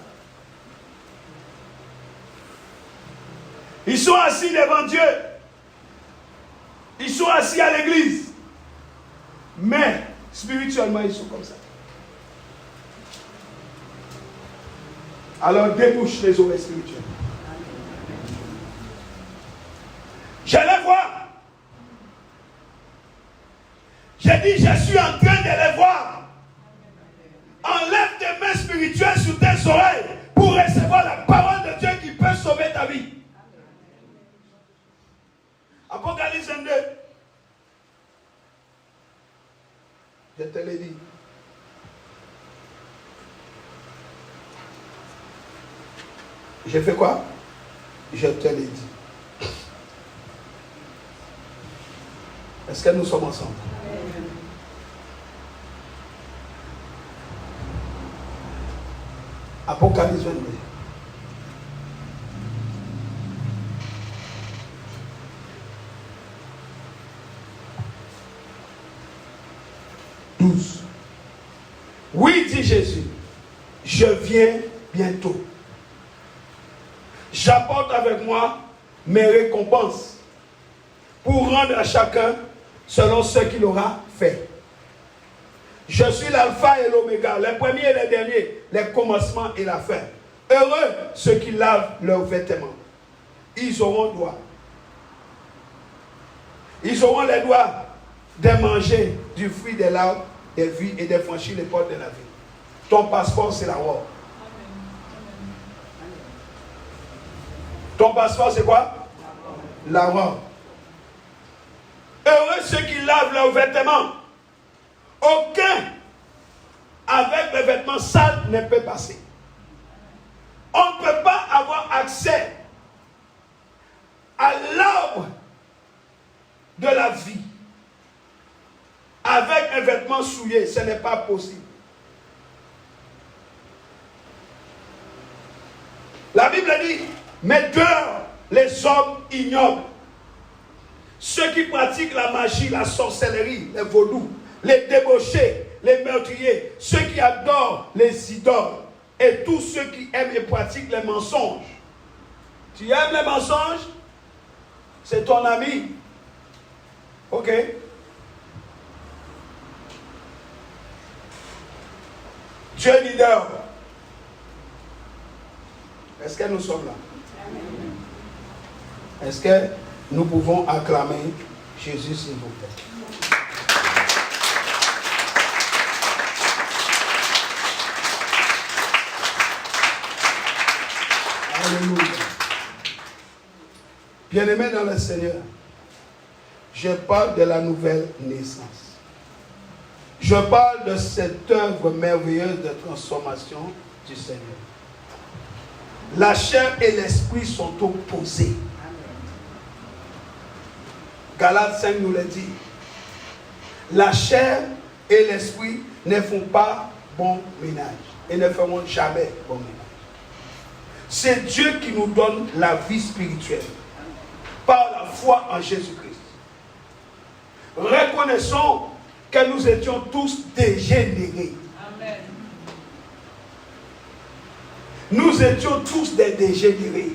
Ils sont assis devant Dieu. Ils sont assis à l'église. Mais spirituellement, ils sont comme ça. Alors débouche les oreilles spirituelles. Je les vois. J'ai dit, je suis en train de les voir. Enlève tes mains spirituelles sur tes oreilles pour recevoir la parole de Dieu qui peut sauver ta vie. Apocalypse 22. J'ai fait quoi? Je te l'ai dit. Est-ce que nous sommes ensemble? Apocalypse 22. Oui, dit Jésus, je viens bientôt. J'apporte avec moi mes récompenses pour rendre à chacun selon ce qu'il aura fait. Je suis l'alpha et l'oméga, les premiers et les derniers, les commencements et la fin. Heureux ceux qui lavent leurs vêtements. Ils auront droit. Ils auront les droits de manger du fruit des larmes, des vies et de franchir les portes de la vie. Ton passeport, c'est la robe. Ton passeport, c'est quoi? La robe. Heureux ceux qui lavent leurs vêtements. Aucun avec les vêtements sales ne peut passer. On ne peut pas avoir accès à l'arbre de la vie avec un vêtement souillé. Ce n'est pas possible. La Bible dit, mais dehors les hommes ignobles, ceux qui pratiquent la magie, la sorcellerie, les vaudous, les débauchés, les meurtriers, ceux qui adorent les idoles et tous ceux qui aiment et pratiquent les mensonges. Tu aimes les mensonges? C'est ton ami. Ok? Dieu leader. Est-ce que nous sommes là? Est-ce que nous pouvons acclamer Jésus, s'il vous plaît? Alléluia. Bien-aimés dans le Seigneur, je parle de la nouvelle naissance. Je parle de cette œuvre merveilleuse de transformation du Seigneur. La chair et l'esprit sont opposés. Galates 5 nous le dit. La chair et l'esprit ne font pas bon ménage et ne feront jamais bon ménage. C'est Dieu qui nous donne la vie spirituelle par la foi en Jésus-Christ. Reconnaissons que nous étions tous dégénérés. Amen. Nous étions tous des dégénérés.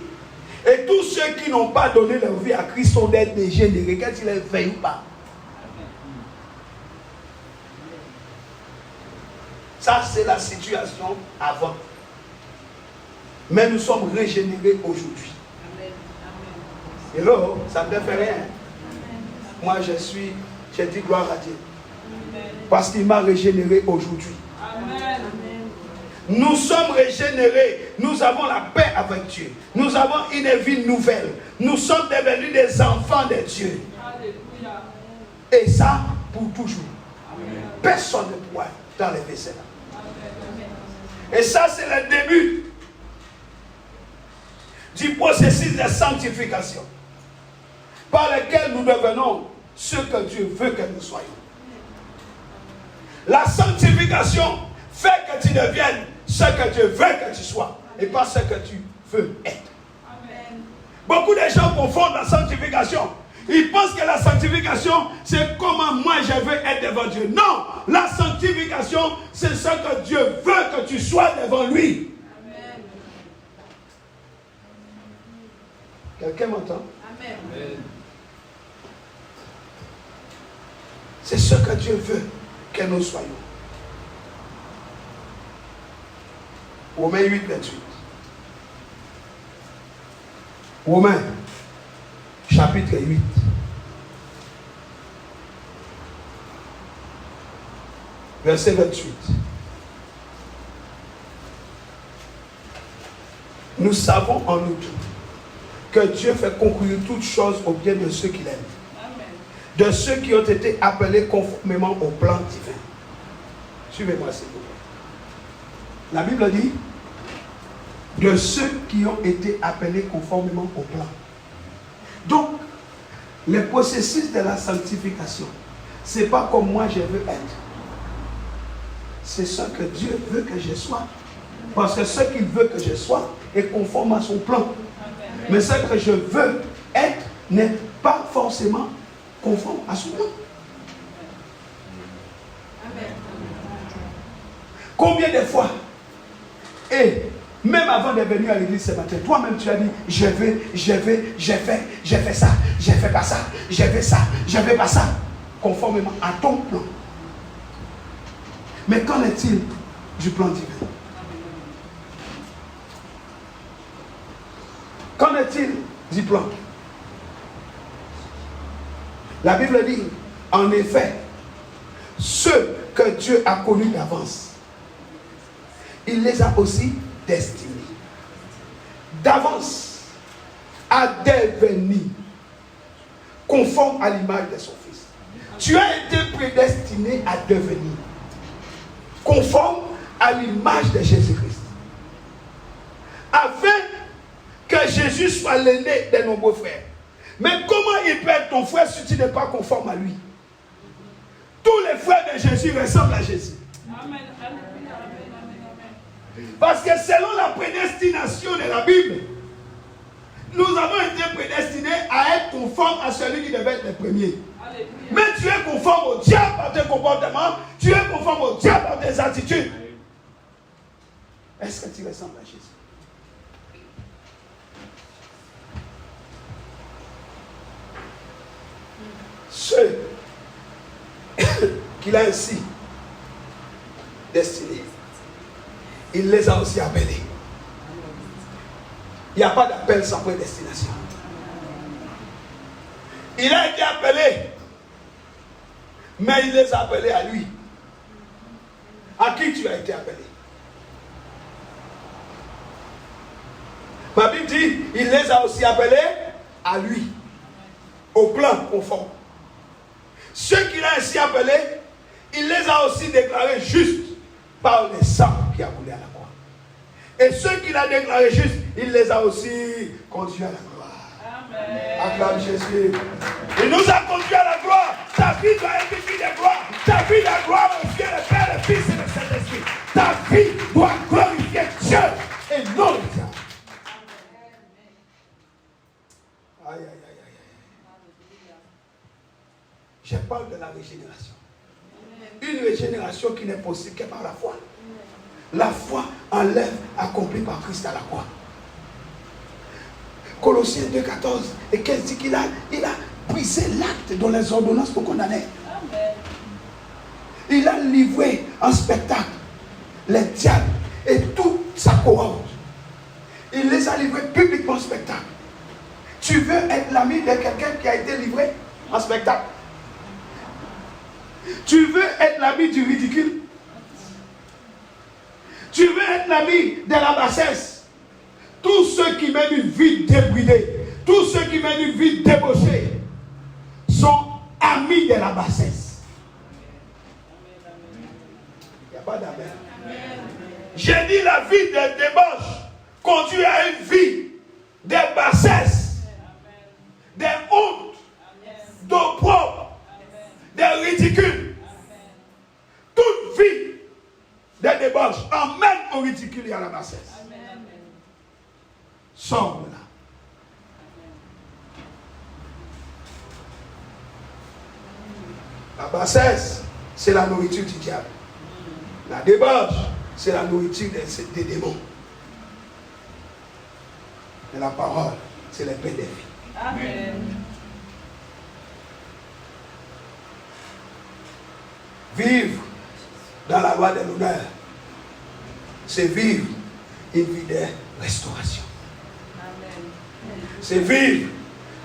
Et tous ceux qui n'ont pas donné leur vie à Christ sont des dégénérés, qu'ils les veuillent ou pas. Ça, c'est la situation avant. Mais nous sommes régénérés aujourd'hui. Hello, ça ne te fait rien. Moi, j'ai dit gloire à Dieu. Parce qu'il m'a régénéré aujourd'hui. Amen. Nous sommes régénérés. Nous avons la paix avec Dieu. Nous avons une vie nouvelle. Nous sommes devenus des enfants de Dieu. Alléluia. Et ça, pour toujours. Amen. Personne ne pourra t'enlever cela. Et ça, c'est le début du processus de sanctification par lequel nous devenons ce que Dieu veut que nous soyons. La sanctification fait que tu deviennes ce que Dieu veut que tu sois et pas ce que tu veux être. Amen. Beaucoup de gens confondent la sanctification. Ils pensent que la sanctification, c'est comment moi je veux être devant Dieu. Non, la sanctification, c'est ce que Dieu veut que tu sois devant lui. Amen. Quelqu'un m'entend? Amen. C'est ce que Dieu veut que nous soyons. Romains 8, 28. Romains, chapitre 8. Verset 28. Nous savons en nous que Dieu fait concourir toutes choses au bien de ceux qu'il aime. Amen. De ceux qui ont été appelés conformément au plan divin. Suivez-moi s'il vous plaît. La Bible dit, de ceux qui ont été appelés conformément au plan. Donc, le processus de la sanctification, ce n'est pas comme moi je veux être. C'est ce que Dieu veut que je sois. Parce que ce qu'il veut que je sois est conforme à son plan. Mais ce que je veux être n'est pas forcément conforme à son plan. Combien de fois, et même avant de venir à l'église ce matin, toi-même tu as dit, je fais ça, je fais pas ça, je fais ça, je fais pas ça, conformément à ton plan. Mais qu'en est-il du plan divin? Qu'en est-il du plan? La Bible dit, en effet, ceux que Dieu a connus d'avance, il les a aussi destinés d'avance à devenir conforme à l'image de son Fils. Tu as été prédestiné à devenir conforme à l'image de Jésus-Christ, afin que Jésus soit l'aîné de nombreux frères. Mais comment il peut être ton frère si tu n'es pas conforme à lui? Tous les frères de Jésus ressemblent à Jésus. Amen. Parce que selon la prédestination de la Bible, nous avons été prédestinés à être conformes à celui qui devait être le premier. Alléluia. Mais tu es conforme au diable par tes comportements, tu es conforme au diable par tes attitudes. Est-ce que tu ressembles à Jésus? Ceux qu'il a ainsi destinés, il les a aussi appelés. Il n'y a pas d'appel sans prédestination. Il a été appelé, mais il les a appelés à lui. À qui tu as été appelé? Ma Bible dit, il les a aussi appelés à lui, au plan conforme. Ceux qu'il a ainsi appelés, il les a aussi déclarés justes par le sang qui a coulé à la croix. Et ceux qu'il a déclarés justes, il les a aussi conduits à la gloire. Amen. Acclame Jésus. Il nous a conduits à la gloire. Ta vie doit être une vie de gloire. Ta vie de gloire au Dieu, le Père, le Fils et le Saint-Esprit. Ta vie doit glorifier Dieu et non le diable. Aïe, aïe, aïe, aïe. Je parle de la régénération. Une régénération qui n'est possible que par la foi. La foi en l'œuvre accomplie par Christ à la croix. Colossiens 2, 14 et 15 dit qu'il a brisé l'acte dont les ordonnances pour condamner. Il a livré en spectacle les diables et toute sa cohorte. Il les a livrés publiquement en spectacle. Tu veux être l'ami de quelqu'un qui a été livré en spectacle? Tu veux être l'ami du ridicule? Tu veux être l'ami de la bassesse? Tous ceux qui mènent une vie débridée, tous ceux qui mènent une vie débauchée sont amis de la bassesse. Il n'y a pas d'amen. J'ai dit la vie de débauche conduit à une vie de bassesse, de honte, d'opprobre, de ridicule. Toute vie de débauche emmène au ridicule et à la bassesse. Sors de là. La bassesse, c'est la nourriture du diable. La débauche, c'est la nourriture des démons. Et la parole, c'est le pain des vies. Amen. Vivre dans la loi de l'honneur, c'est vivre une vie de restauration. Amen. C'est vivre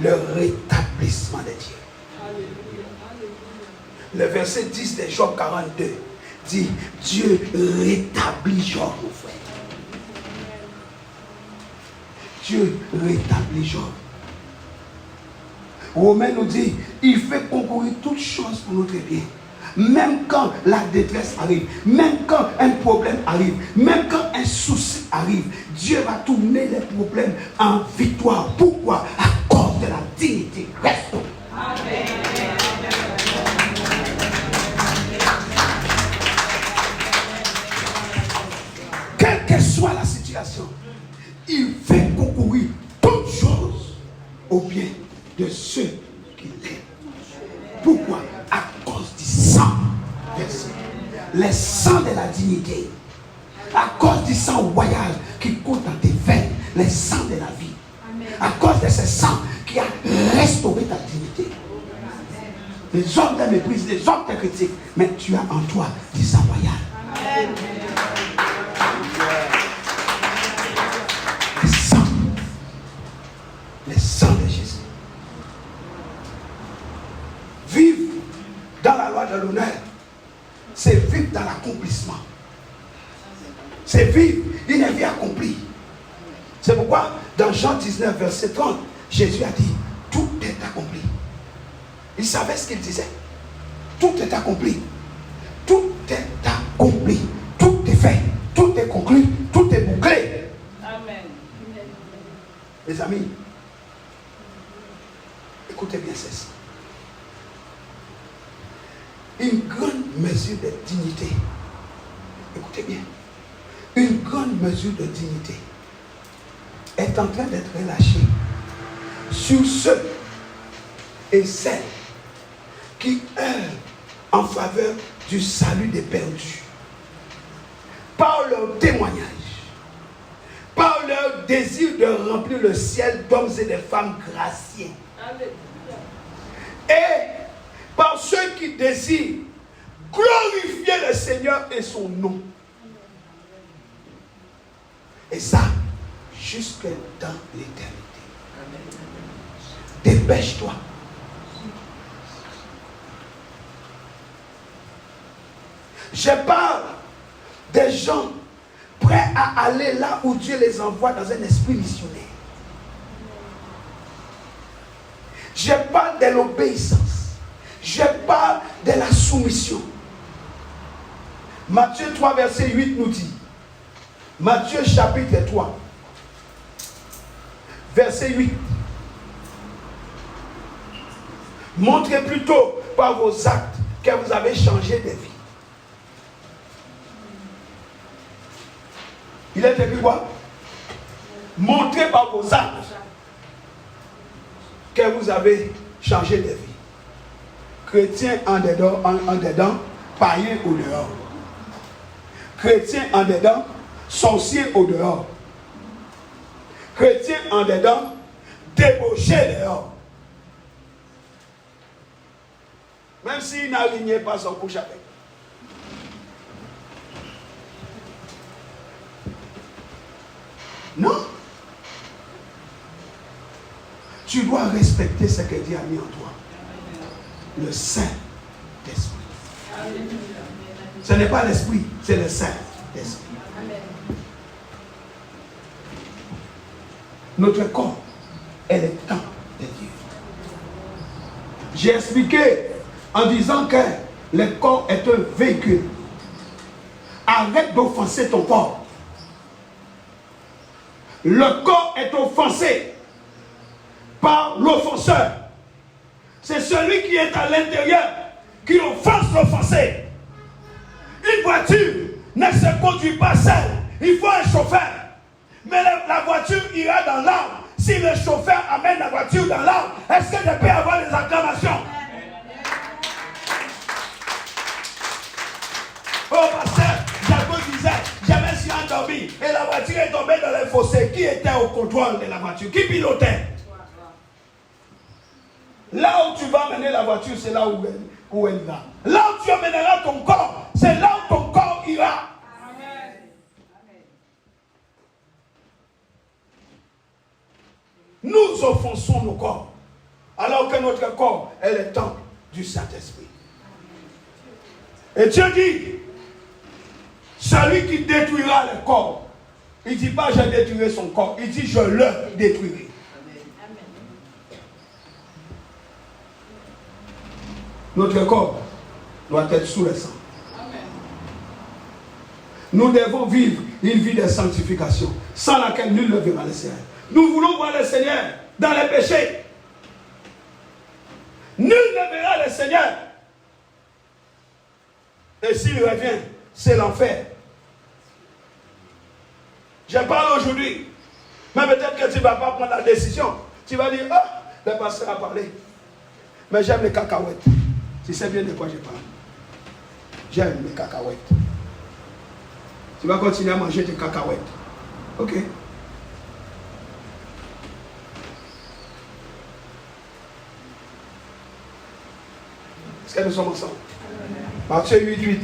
le rétablissement de Dieu. Alléluia. Le verset 10 de Job 42 dit, Dieu rétablit Job, mon frère. Dieu rétablit Job. Romain nous dit, il fait concourir toutes choses pour notre bien. Même quand la détresse arrive, même quand un problème arrive, même quand un soucis arrivent, Dieu va tourner les problèmes en victoire. Pourquoi? À cause de la dignité. Restons. Amen. Quelle que soit la situation, il fait concourir toutes choses au bien de ceux qui l'aiment. Pourquoi? À cause du sang versé. Les sangs de la dignité. À cause du sang royal qui coule dans tes veines. Les sangs de la vie. À cause de ce sang qui a restauré ta dignité. Les hommes te méprisent, les hommes te critiquent, mais tu as en toi du sang royal. Amen. Le sang de Jésus. Vivre dans la loi de l'honneur, c'est vivre dans l'accomplissement. C'est vivre une vie accomplie. C'est pourquoi dans Jean 19, verset 30, Jésus a dit, tout est accompli. Il savait ce qu'il disait. Tout est accompli. Tout est accompli. Tout est fait. Tout est conclu. Tout est bouclé. Amen. Les amis, écoutez bien ceci. Une grande mesure de dignité. Écoutez bien. Une grande mesure de dignité est en train d'être relâchée sur ceux et celles qui œuvrent en faveur du salut des perdus. Par leur témoignage, par leur désir de remplir le ciel d'hommes et de femmes graciés. Et par ceux qui désirent glorifier le Seigneur et son nom. Et ça, jusque dans l'éternité. Dépêche-toi. Je parle des gens prêts à aller là où Dieu les envoie dans un esprit missionnaire. Je parle de l'obéissance. Je parle de la soumission. Matthieu 3, verset 8 nous dit. Matthieu chapitre 3, verset 8. Montrez plutôt par vos actes que vous avez changé de vie. Il est écrit quoi? Montrez par vos actes que vous avez changé de vie. Chrétien en dedans, païen au dehors. Chrétien en dedans, sorcier au dehors. Chrétien en dedans, débauché dehors. Même s'il n'alignait pas son couche avec. Non. Tu dois respecter ce que Dieu a mis en toi. Le Saint-Esprit. Ce n'est pas l'Esprit, c'est le Saint-Esprit. Notre corps est le temple de Dieu. J'ai expliqué en disant que le corps est un véhicule. Arrête d'offenser ton corps. Le corps est offensé par l'offenseur. C'est celui qui est à l'intérieur qui offense l'offensé. Une voiture ne se conduit pas seule. Il faut un chauffeur. Mais la voiture ira dans l'arbre. Si le chauffeur amène la voiture dans l'arbre, est-ce que je peux avoir des acclamations? Oh pasteur, Jacob disait, je me suis endormi et la voiture est tombée dans le fossé. Qui était au contrôle de la voiture? Qui pilotait? Là où tu vas amener la voiture, c'est là où elle va. Là où tu amèneras ton corps, c'est là où ton corps ira. Amen. Nous offensons nos corps, alors que notre corps est le temple du Saint-Esprit. Et Dieu dit, celui qui détruira le corps, il ne dit pas je détruirai son corps, il dit je le détruirai. Notre corps doit être sous le sang. Amen. Nous devons vivre une vie de sanctification, sans laquelle nul ne verra le Seigneur. Nous voulons voir le Seigneur dans les péchés. Nul ne verra le Seigneur. Et s'il revient, c'est l'enfer. Je parle aujourd'hui. Mais peut-être que tu ne vas pas prendre la décision. Tu vas dire, ah, le pasteur a parlé. Mais j'aime les cacahuètes. Tu sais bien de quoi je parle. J'aime les cacahuètes. Tu vas continuer à manger tes cacahuètes. Ok. Est-ce que nous sommes ensemble? Matthieu 8:8.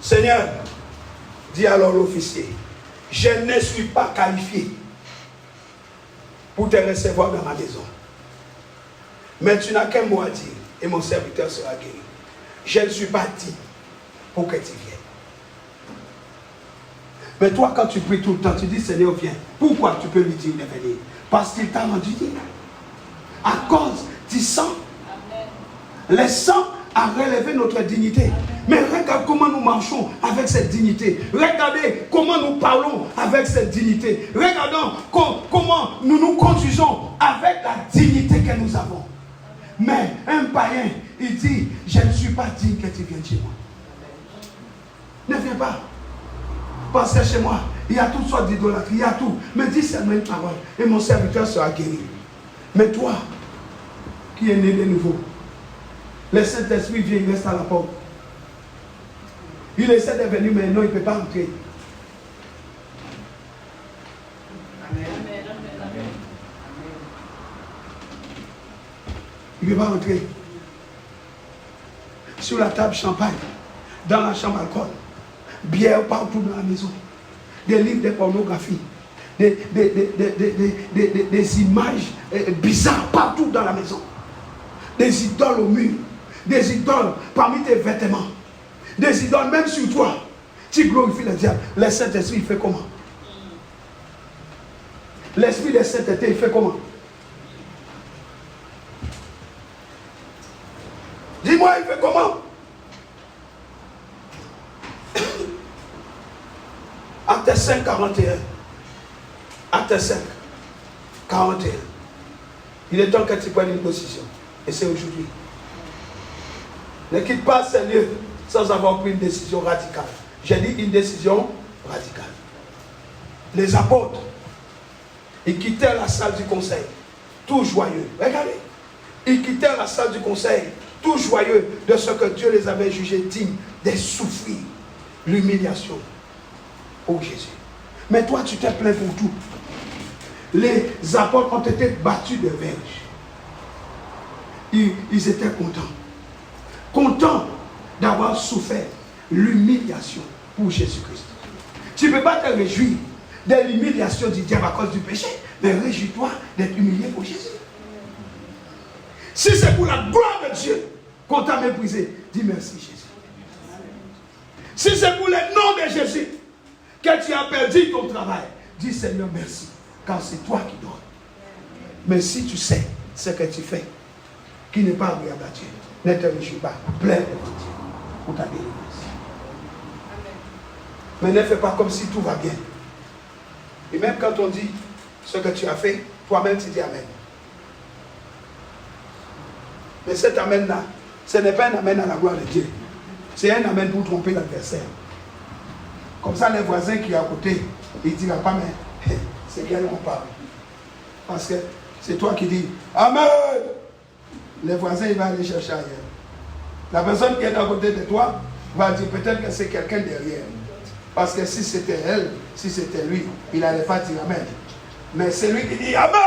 Seigneur, dit alors l'officier, je ne suis pas qualifié pour te recevoir dans ma maison. Mais tu n'as qu'un mot à dire et mon serviteur sera guéri. Je ne suis pas dit pour que tu viennes. Mais toi, quand tu pries tout le temps, tu dis Seigneur, viens. Pourquoi tu peux lui dire de venir? Parce qu'il t'a rendu digne. À cause du sang. Le sang a relevé notre dignité. Mais regarde comment nous marchons avec cette dignité. Regardez comment nous parlons avec cette dignité. Regardons comment nous nous conduisons avec la dignité que nous avons. Mais un païen, il dit, je ne suis pas digne que tu viennes chez moi. Ne viens pas. Parce que chez moi, il y a toutes sortes d'idolâtries, il y a tout. Mais dis seulement une parole et mon serviteur sera guéri. Mais toi, qui es né de nouveau, le Saint-Esprit vient, il reste à la porte. Il essaie de venir, mais non, il ne peut pas entrer. Amen. Il ne peut pas entrer. Sur la table, champagne. Dans la chambre, alcool. Bière partout dans la maison. Des livres de pornographie. Des images bizarres partout dans la maison. Des idoles au mur. Des idoles parmi tes vêtements. Des idoles même sur toi. Tu glorifies le diable. Le Saint-Esprit, il fait comment? L'Esprit de sainteté, il fait comment? Dis-moi, il fait comment? Acte 5, 41. Acte 5, 41. Il est temps que tu prennes une position. Et c'est aujourd'hui. Ne quitte pas ce lieu sans avoir pris une décision radicale. J'ai dit une décision radicale. Les apôtres, ils quittèrent la salle du conseil, tout joyeux. Regardez. Ils quittèrent la salle du conseil, tout joyeux de ce que Dieu les avait jugés dignes de souffrir l'humiliation pour Jésus. Mais toi, tu t'es plaint pour tout. Les apôtres ont été battus de verge. Ils étaient contents. Contents d'avoir souffert l'humiliation pour Jésus-Christ. Tu ne peux pas te réjouir de l'humiliation du diable à cause du péché, mais réjouis-toi d'être humilié pour Jésus. Si c'est pour la gloire de Dieu qu'on t'a méprisé, dis merci Jésus. Si c'est pour le nom de Jésus que tu as perdu ton travail, dis Seigneur merci, car c'est toi qui donnes. Mais si tu sais ce que tu fais, qui n'est pas agréable à Dieu, ne te réjouis pas, pleure devant Dieu pour ta délivrance. Mais ne fais pas comme si tout va bien. Et même quand on dit ce que tu as fait, toi-même tu dis Amen. Mais cet Amen-là, ce n'est pas un Amen à la gloire de Dieu. C'est un Amen pour tromper l'adversaire. Comme ça, les voisins qui sont à côté, ils ne diront pas, mais c'est bien qu'on parle. Parce que c'est toi qui dis Amen. Les voisins, ils vont aller chercher ailleurs. La personne qui est à côté de toi va dire peut-être que c'est quelqu'un derrière. Parce que si c'était elle, si c'était lui, il n'allait pas dire Amen. Mais c'est lui qui dit Amen.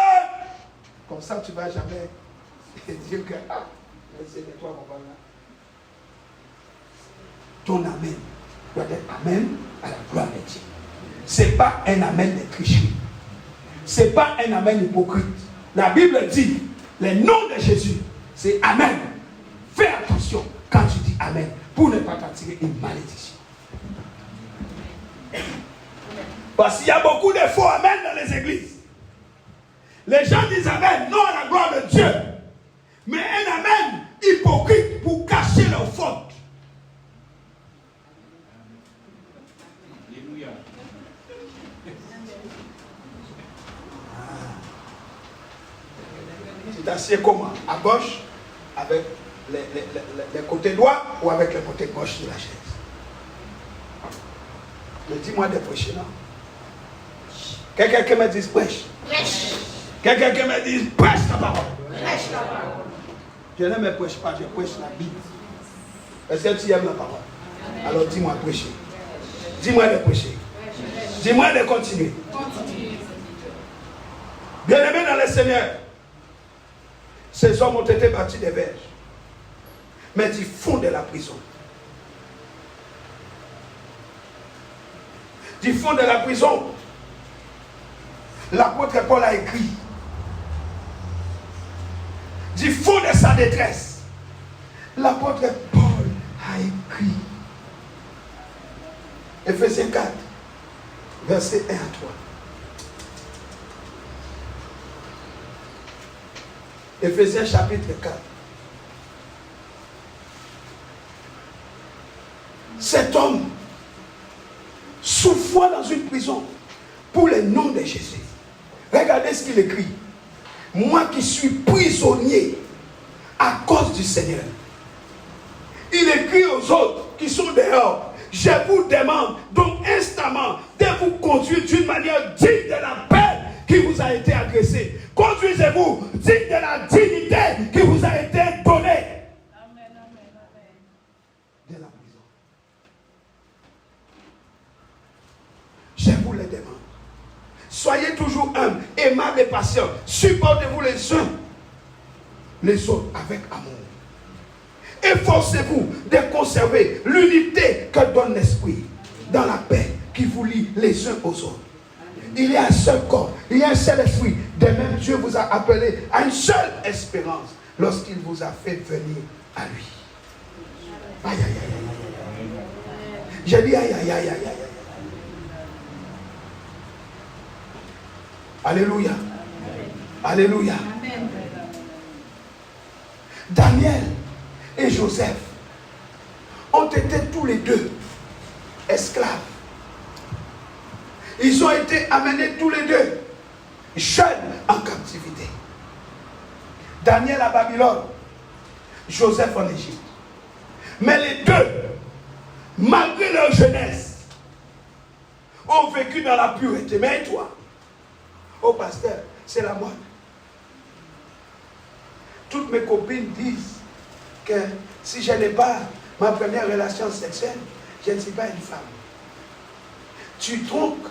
Comme ça, tu ne vas jamais dire que c'est de toi qu'on parle là. Ton Amen doit être Amen à la gloire de Dieu. Ce n'est pas un Amen de tricherie. Ce n'est pas un Amen hypocrite. La Bible dit, le nom de Jésus, c'est Amen. Fais attention quand tu dis Amen pour ne pas t'attirer une malédiction. Parce qu'il y a beaucoup de faux Amen dans les églises. Les gens disent Amen, non à la gloire de Dieu. Mais un Amen hypocrites pour cacher leurs fautes. Alléluia. Tu t'assieds comment? À gauche, avec les côtés droits ou avec le côté gauche de la chaise? Mais dis-moi des prêches, non? Quelqu'un qui me dise prêche. Quelqu'un qui me dise prêche la parole. Je ne me prêche pas, je prêche la Bible. Est-ce que tu aimes la parole? Alors dis-moi prêcher. Dis-moi de prêcher. Dis-moi de continuer. Bien-aimés dans le Seigneur, ces hommes ont été battus des verges, mais du fond de la prison. Du fond de la prison, l'apôtre Paul a écrit. Du fond de sa détresse, l'apôtre Paul a écrit. Éphésiens 4, versets 1 à 3. Éphésiens chapitre 4. Cet homme souffre dans une prison pour le nom de Jésus. Regardez ce qu'il écrit. Moi qui suis prisonnier à cause du Seigneur. Il écrit aux autres qui sont dehors. Je vous demande donc instamment de vous conduire d'une manière digne de la paix qui vous a été adressée. Conduisez-vous digne de la dignité qui vous a été donnée. Amen, amen, amen. De la prison. Je vous le demande. Soyez toujours humbles, aimables et patients. Supportez-vous les uns les autres avec amour. Efforcez-vous de conserver l'unité que donne l'Esprit dans la paix qui vous lie les uns aux autres. Il y a un seul corps, il y a un seul esprit. De même, Dieu vous a appelé à une seule espérance lorsqu'il vous a fait venir à lui. Aïe, aïe, aïe, aïe. J'ai dit aïe, aïe, aïe, aïe, aïe. Alléluia. Alléluia. Daniel et Joseph ont été tous les deux esclaves. Ils ont été amenés tous les deux jeunes en captivité. Daniel à Babylone, Joseph en Égypte. Mais les deux, malgré leur jeunesse, ont vécu dans la pureté. Mais toi, oh pasteur, c'est la mode. Toutes mes copines disent que si je n'ai pas ma première relation sexuelle, je ne suis pas une femme. Tu tronques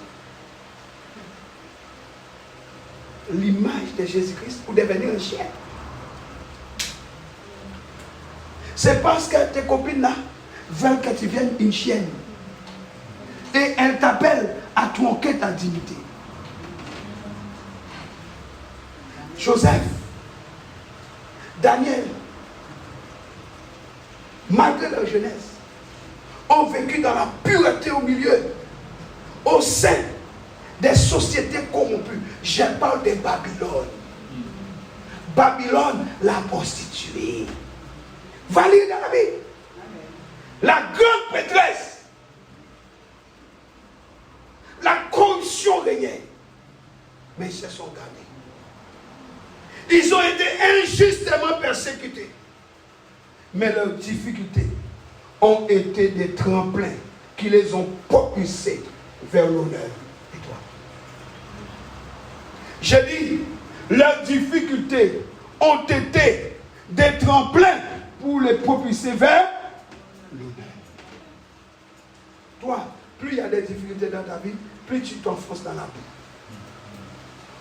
l'image de Jésus-Christ pour devenir un chien. C'est parce que tes copines là veulent que tu viennes une chienne. Et elles t'appellent à tronquer ta dignité. Joseph, Daniel, malgré leur jeunesse, ont vécu dans la pureté au milieu, au sein des sociétés corrompues. Je parle de Babylone. Babylone, la prostituée. Va lire dans la Bible. La grande prêtresse. La corruption régnait. Mais ils se sont gardés. Ils ont été injustement persécutés. Mais leurs difficultés ont été des tremplins qui les ont propulsés vers l'honneur. Et toi? Je dis, leurs difficultés ont été des tremplins pour les propulser vers l'honneur. Toi, plus il y a des difficultés dans ta vie, plus tu t'enfonces dans la boue.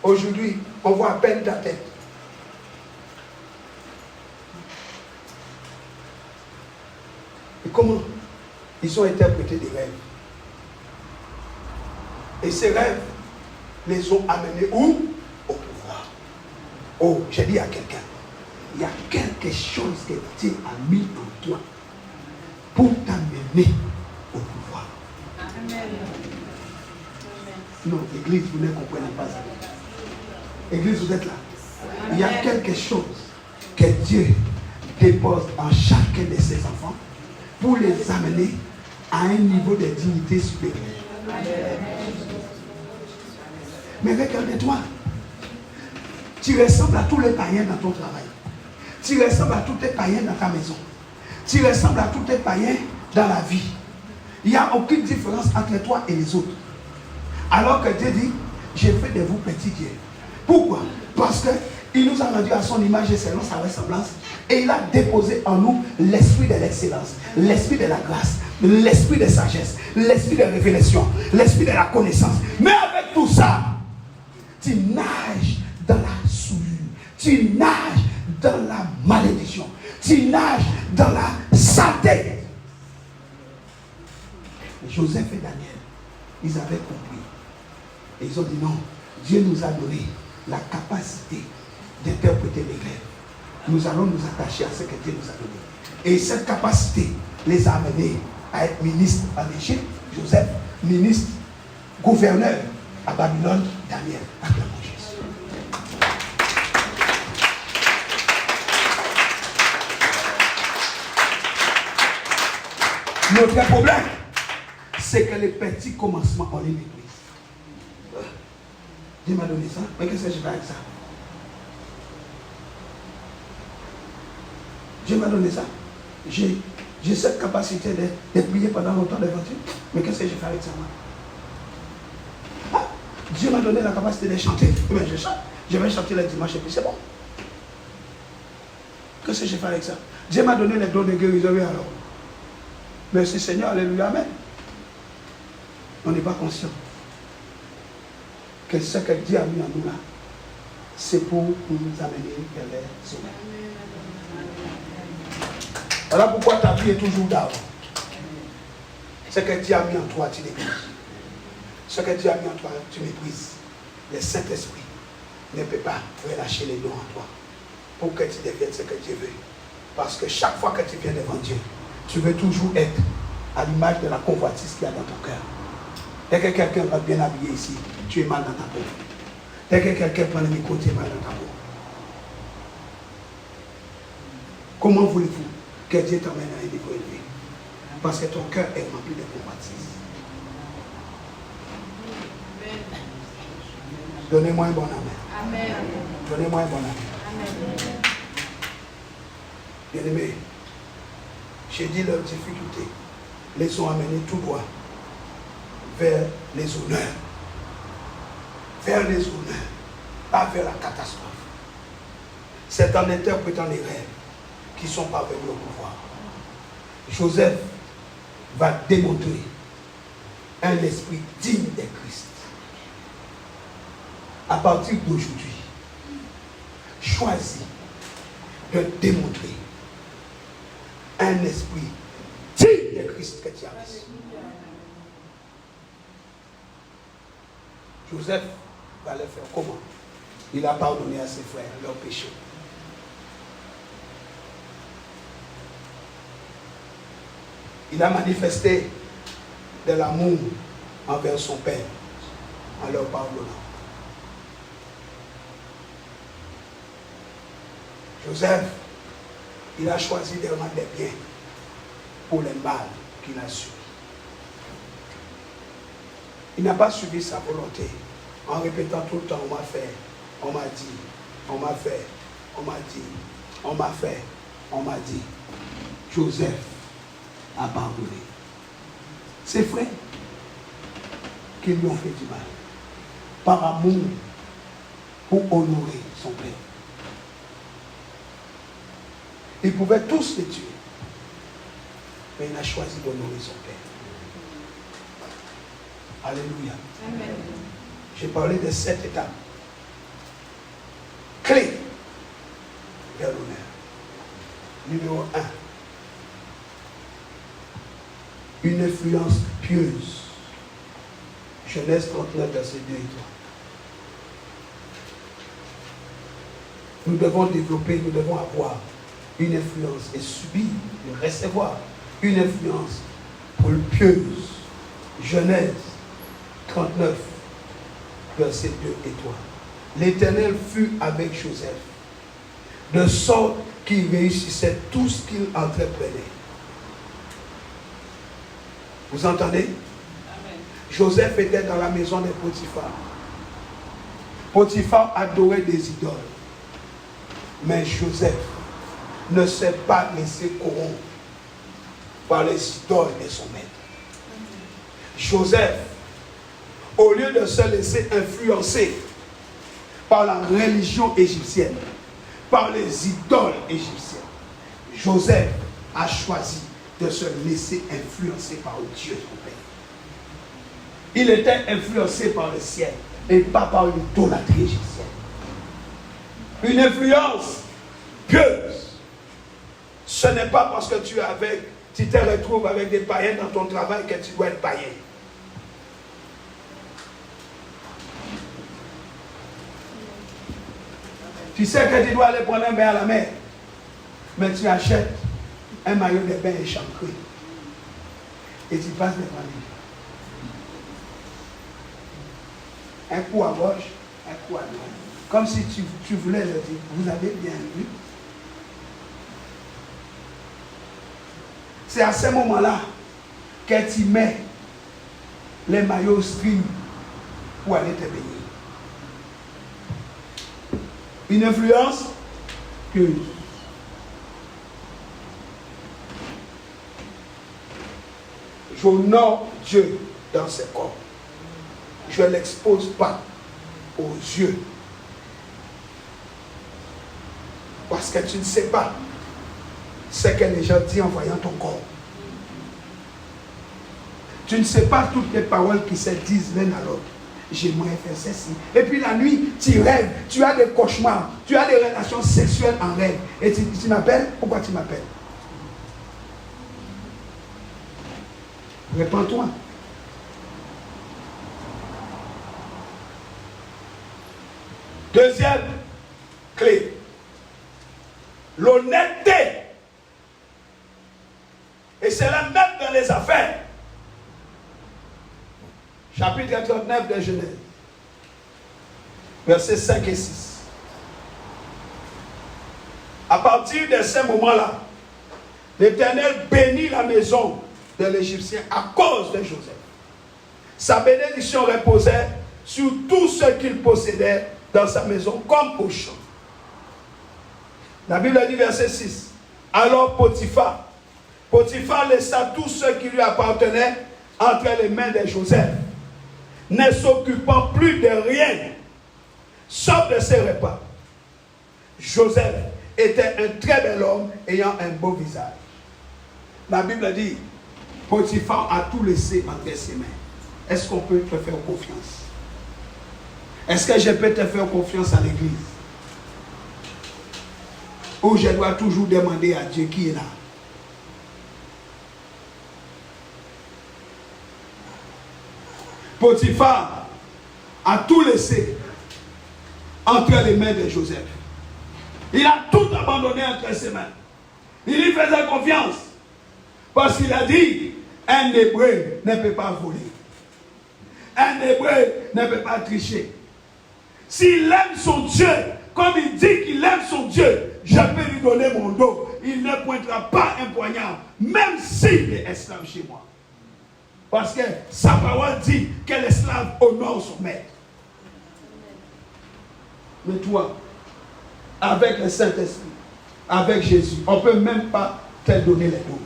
Aujourd'hui, on voit à peine ta tête. Et comment ils ont interprété des rêves? Et ces rêves les ont amenés où? Au pouvoir. Oh, j'ai dit à quelqu'un, il y a quelque chose que Dieu a mis en toi pour t'amener au pouvoir. Amen. Non, Église, vous ne comprenez pas ça. Église, vous êtes là. Il y a quelque chose que Dieu dépose en chacun de ses enfants pour les amener à un niveau de dignité supérieur. Mais regarde-toi, tu ressembles à tous les païens dans ton travail. Tu ressembles à tous les païens dans ta maison. Tu ressembles à tous les païens dans la vie. Il n'y a aucune différence entre toi et les autres. Alors que Dieu dit, j'ai fait de vous petits dieux. Pourquoi? Parce qu'il nous a rendu à son image et selon sa ressemblance. Et il a déposé en nous l'esprit de l'excellence, l'esprit de la grâce, l'esprit de sagesse, l'esprit de révélation, l'esprit de la connaissance. Mais avec tout ça, tu nages dans la souillure, tu nages dans la malédiction, tu nages dans la saleté. Joseph et Daniel, ils avaient compris. Et ils ont dit non, Dieu nous a donné la capacité d'interpréter les rêves. Nous allons nous attacher à ce que Dieu nous a donné. Et cette capacité les a amenés à être ministres en Égypte, Joseph, ministre, gouverneur à Babylone, Daniel. Acclamons Jésus. Notre problème, c'est que les petits commencements, on les méprise. Dieu m'a donné ça, mais qu'est-ce que je fais avec ça? Dieu m'a donné ça. J'ai cette capacité de prier pendant longtemps devant Dieu, mais qu'est-ce que je fais avec ça, moi? Ah, Dieu m'a donné la capacité de chanter, mais je chante. Je vais chanter le dimanche et puis c'est bon. Qu'est-ce que je fais avec ça? Dieu m'a donné les dons de guérison, alors. Merci Seigneur, alléluia, amen. On n'est pas conscient que ce que Dieu a mis en nous là, c'est pour nous amener vers les sommets. Voilà pourquoi ta vie est toujours d'avant. Ce que Dieu a mis en toi, tu négliges. Ce que Dieu a mis en toi, tu méprises. Le Saint-Esprit ne peut pas relâcher les dons en toi pour que tu deviennes ce que Dieu veut. Parce que chaque fois que tu viens devant Dieu, tu veux toujours être à l'image de la convoitise qu'il y a dans ton cœur. Dès que quelqu'un va bien habillé ici, tu es mal dans ta peau. Dès que quelqu'un prend le micro, tu es mal dans ta peau. Comment voulez-vous que Dieu t'emmène à un niveau élevé? Parce que ton cœur est rempli de convoitise. Donnez-moi un bon amen. Amen. Donnez-moi un bon amen. Bien-aimés, j'ai dit leurs difficultés les ont amenés tout droit vers les honneurs. Vers les honneurs, pas vers la catastrophe. C'est en interprétant les rêves qui sont parvenus au pouvoir. Joseph va démontrer un esprit digne de Christ. À partir d'aujourd'hui, choisis de démontrer un esprit digne de Christ que tu as reçu. Joseph va le faire comment? Il a pardonné à ses frères leurs péchés. Il a manifesté de l'amour envers son père en leur pardonnant. Joseph, il a choisi de rendre des biens pour les mal qu'il a subi. Il n'a pas suivi sa volonté en répétant tout le temps, on m'a fait, on m'a dit, on m'a fait, on m'a dit, on m'a fait, on m'a dit. Joseph a pardonné ses frères qui lui ont fait du mal par amour pour honorer son père. Ils pouvaient tous les tuer, mais il a choisi d'honorer son père. Alléluia. Amen. J'ai parlé de 7 étapes clés vers l'honneur. Numéro 1. Une influence pieuse. Genèse 39, verset 2 et 3. Nous devons développer, nous devons avoir une influence et subir, et recevoir une influence pour le pieuse. Genèse 39, verset 2 et 3. L'Éternel fut avec Joseph, de sorte qui réussissait tout ce qu'il entreprenait. Vous entendez? Amen. Joseph était dans la maison de Potiphar. Potiphar adorait des idoles. Mais Joseph ne s'est pas laissé corrompre par les idoles de son maître. Joseph, au lieu de se laisser influencer par la religion égyptienne, par les idoles égyptiennes, Joseph a choisi de se laisser influencer par Dieu son Père. Il était influencé par le ciel et pas par l'idolâtrie égyptienne. Une influence pieuse. Ce n'est pas parce que tu te retrouves avec des païens dans ton travail que tu dois être païen. Tu sais que tu dois aller prendre un bain à la mer, mais tu achètes un maillot de bain échancré et tu passes devant lui. Un coup à gauche, un coup à droite. Comme si tu voulais le dire, vous avez bien vu. C'est à ce moment-là que tu mets les maillots string pour aller te baigner. Une influence que j'honore Dieu dans ce corps. Je ne l'expose pas aux yeux. Parce que tu ne sais pas ce que les gens disent en voyant ton corps. Tu ne sais pas toutes les paroles qui se disent l'un à l'autre. J'aimerais faire ceci. Et puis la nuit, tu rêves, tu as des cauchemars, tu as des relations sexuelles en rêve. Et tu m'appelles? Pourquoi tu m'appelles? Réponds-toi. Deuxième clé. L'honnêteté. Et c'est la même dans les affaires. Chapitre 39 de Genèse. Versets 5 et 6. À partir de ce moment-là, l'Éternel bénit la maison de l'Égyptien à cause de Joseph. Sa bénédiction reposait sur tout ce qu'il possédait dans sa maison comme au champ. La Bible dit verset 6. Alors Potiphar laissa tout ce qui lui appartenait entre les mains de Joseph, ne s'occupant plus de rien, sauf de ses repas. Joseph était un très bel homme ayant un beau visage. La Bible dit, Potiphar a tout laissé entre ses mains. Est-ce qu'on peut te faire confiance? Est-ce que je peux te faire confiance à l'église? Ou je dois toujours demander à Dieu qui est là? Potiphar a tout laissé entre les mains de Joseph. Il a tout abandonné entre ses mains. Il lui faisait confiance. Parce qu'il a dit, un Hébreu ne peut pas voler. Un Hébreu ne peut pas tricher. S'il aime son Dieu, comme il dit qu'il aime son Dieu, je peux lui donner mon dos. Il ne pointera pas un poignard, même s'il est esclave chez moi. Parce que sa parole dit que l'esclave honore son maître. Mais toi, avec le Saint-Esprit, avec Jésus, on ne peut même pas te donner les dos.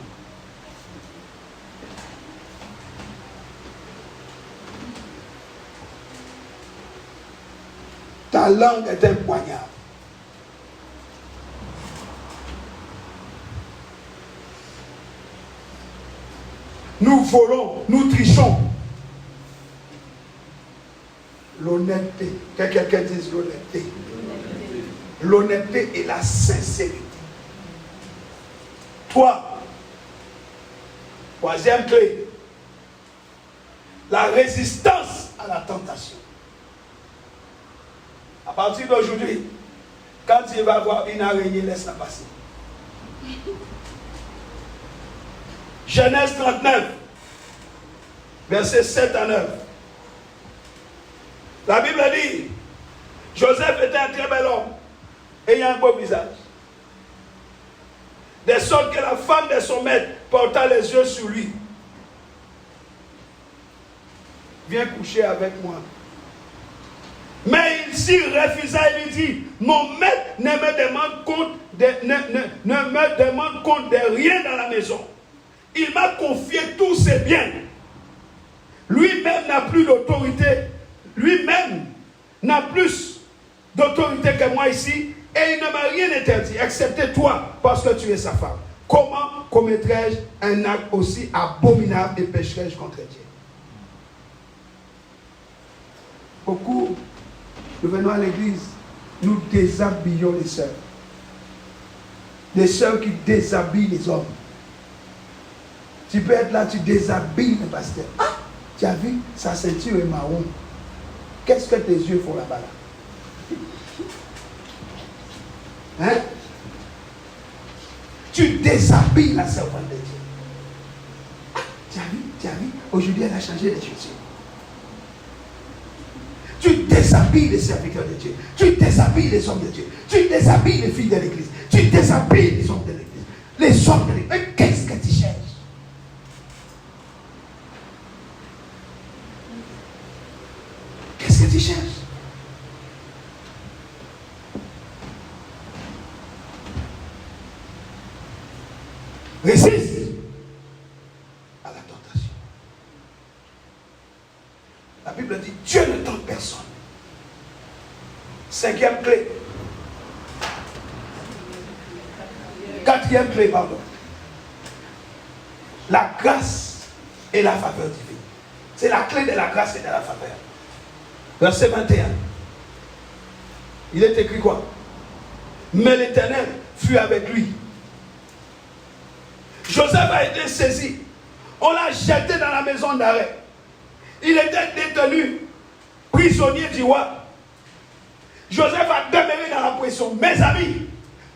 Ta langue est un poignard. Nous volons, nous trichons. L'honnêteté, que quelqu'un dise l'honnêteté. L'honnêteté et la sincérité. Toi, troisième clé, la résistance à la tentation. À partir d'aujourd'hui, quand tu vas voir une araignée, laisse-la passer. Genèse 39, versets 7 à 9. La Bible dit, Joseph était un très bel homme, ayant un beau visage. de sorte que la femme de son maître porta les yeux sur lui. Viens coucher avec moi. Mais il s'y refusa et lui dit, mon maître ne me demande compte de rien dans la maison. Il m'a confié tous ses biens. Lui-même n'a plus d'autorité. Lui-même n'a plus d'autorité que moi ici. Et il ne m'a rien interdit, excepté toi, parce que tu es sa femme. Comment commettrais-je un acte aussi abominable et pécherais-je contre Dieu? Beaucoup, nous venons à l'église, nous déshabillons les sœurs. Les sœurs qui déshabillent les hommes. Tu peux être là, tu déshabilles le pasteur. Ah, tu as vu, sa ceinture est marron. Qu'est-ce que tes yeux font là-bas là? Hein? Tu déshabilles la servante de Dieu. Ah, tu as vu, aujourd'hui elle a changé les chaussures. Tu déshabilles les serviteurs de Dieu. Tu déshabilles les hommes de Dieu. Tu déshabilles les filles de l'église. Tu déshabilles les hommes de l'église. Les hommes de l'église. Mais qu'est-ce que tu cherches? Qu'est-ce que tu cherches? Résiste à la tentation. La Bible dit, Dieu ne tente personne. Cinquième clé. Quatrième clé, pardon. La grâce et la faveur divine. C'est la clé de la grâce et de la faveur. Verset 21. Il est écrit quoi? Mais l'Éternel fut avec lui. Joseph a été saisi. On l'a jeté dans la maison d'arrêt. Il était détenu, prisonnier du roi. Joseph a demeuré dans la prison. Mes amis,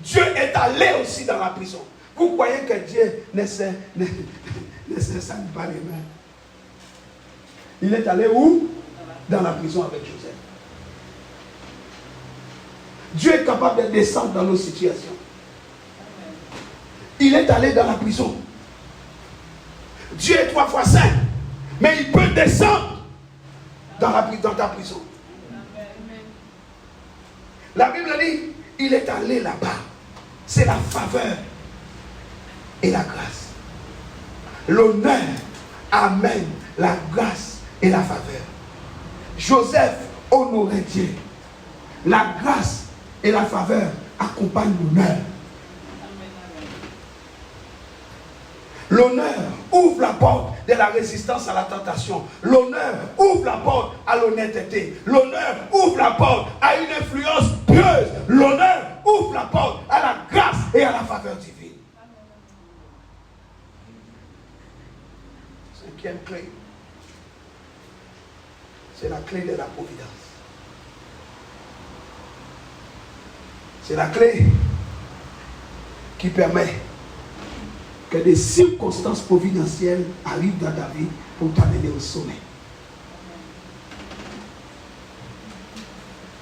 Dieu est allé aussi dans la prison. Vous croyez que Dieu ne sait pas les mains? Il est allé où? Dans la prison avec Joseph. Dieu est capable de descendre dans nos situations. Il est allé dans la prison. Dieu est 3 fois saint. Mais il peut descendre dans ta prison. La Bible dit, il est allé là-bas. C'est la faveur et la grâce. L'honneur amène la grâce et la faveur. Joseph honorait Dieu. La grâce et la faveur accompagnent l'honneur. L'honneur ouvre la porte de la résistance à la tentation. L'honneur ouvre la porte à l'honnêteté. L'honneur ouvre la porte à une influence pieuse. L'honneur ouvre la porte à la grâce et à la faveur divine. Cinquième clé. C'est la clé de la providence. C'est la clé qui permet que des circonstances providentielles arrivent dans ta vie pour t'amener au sommet.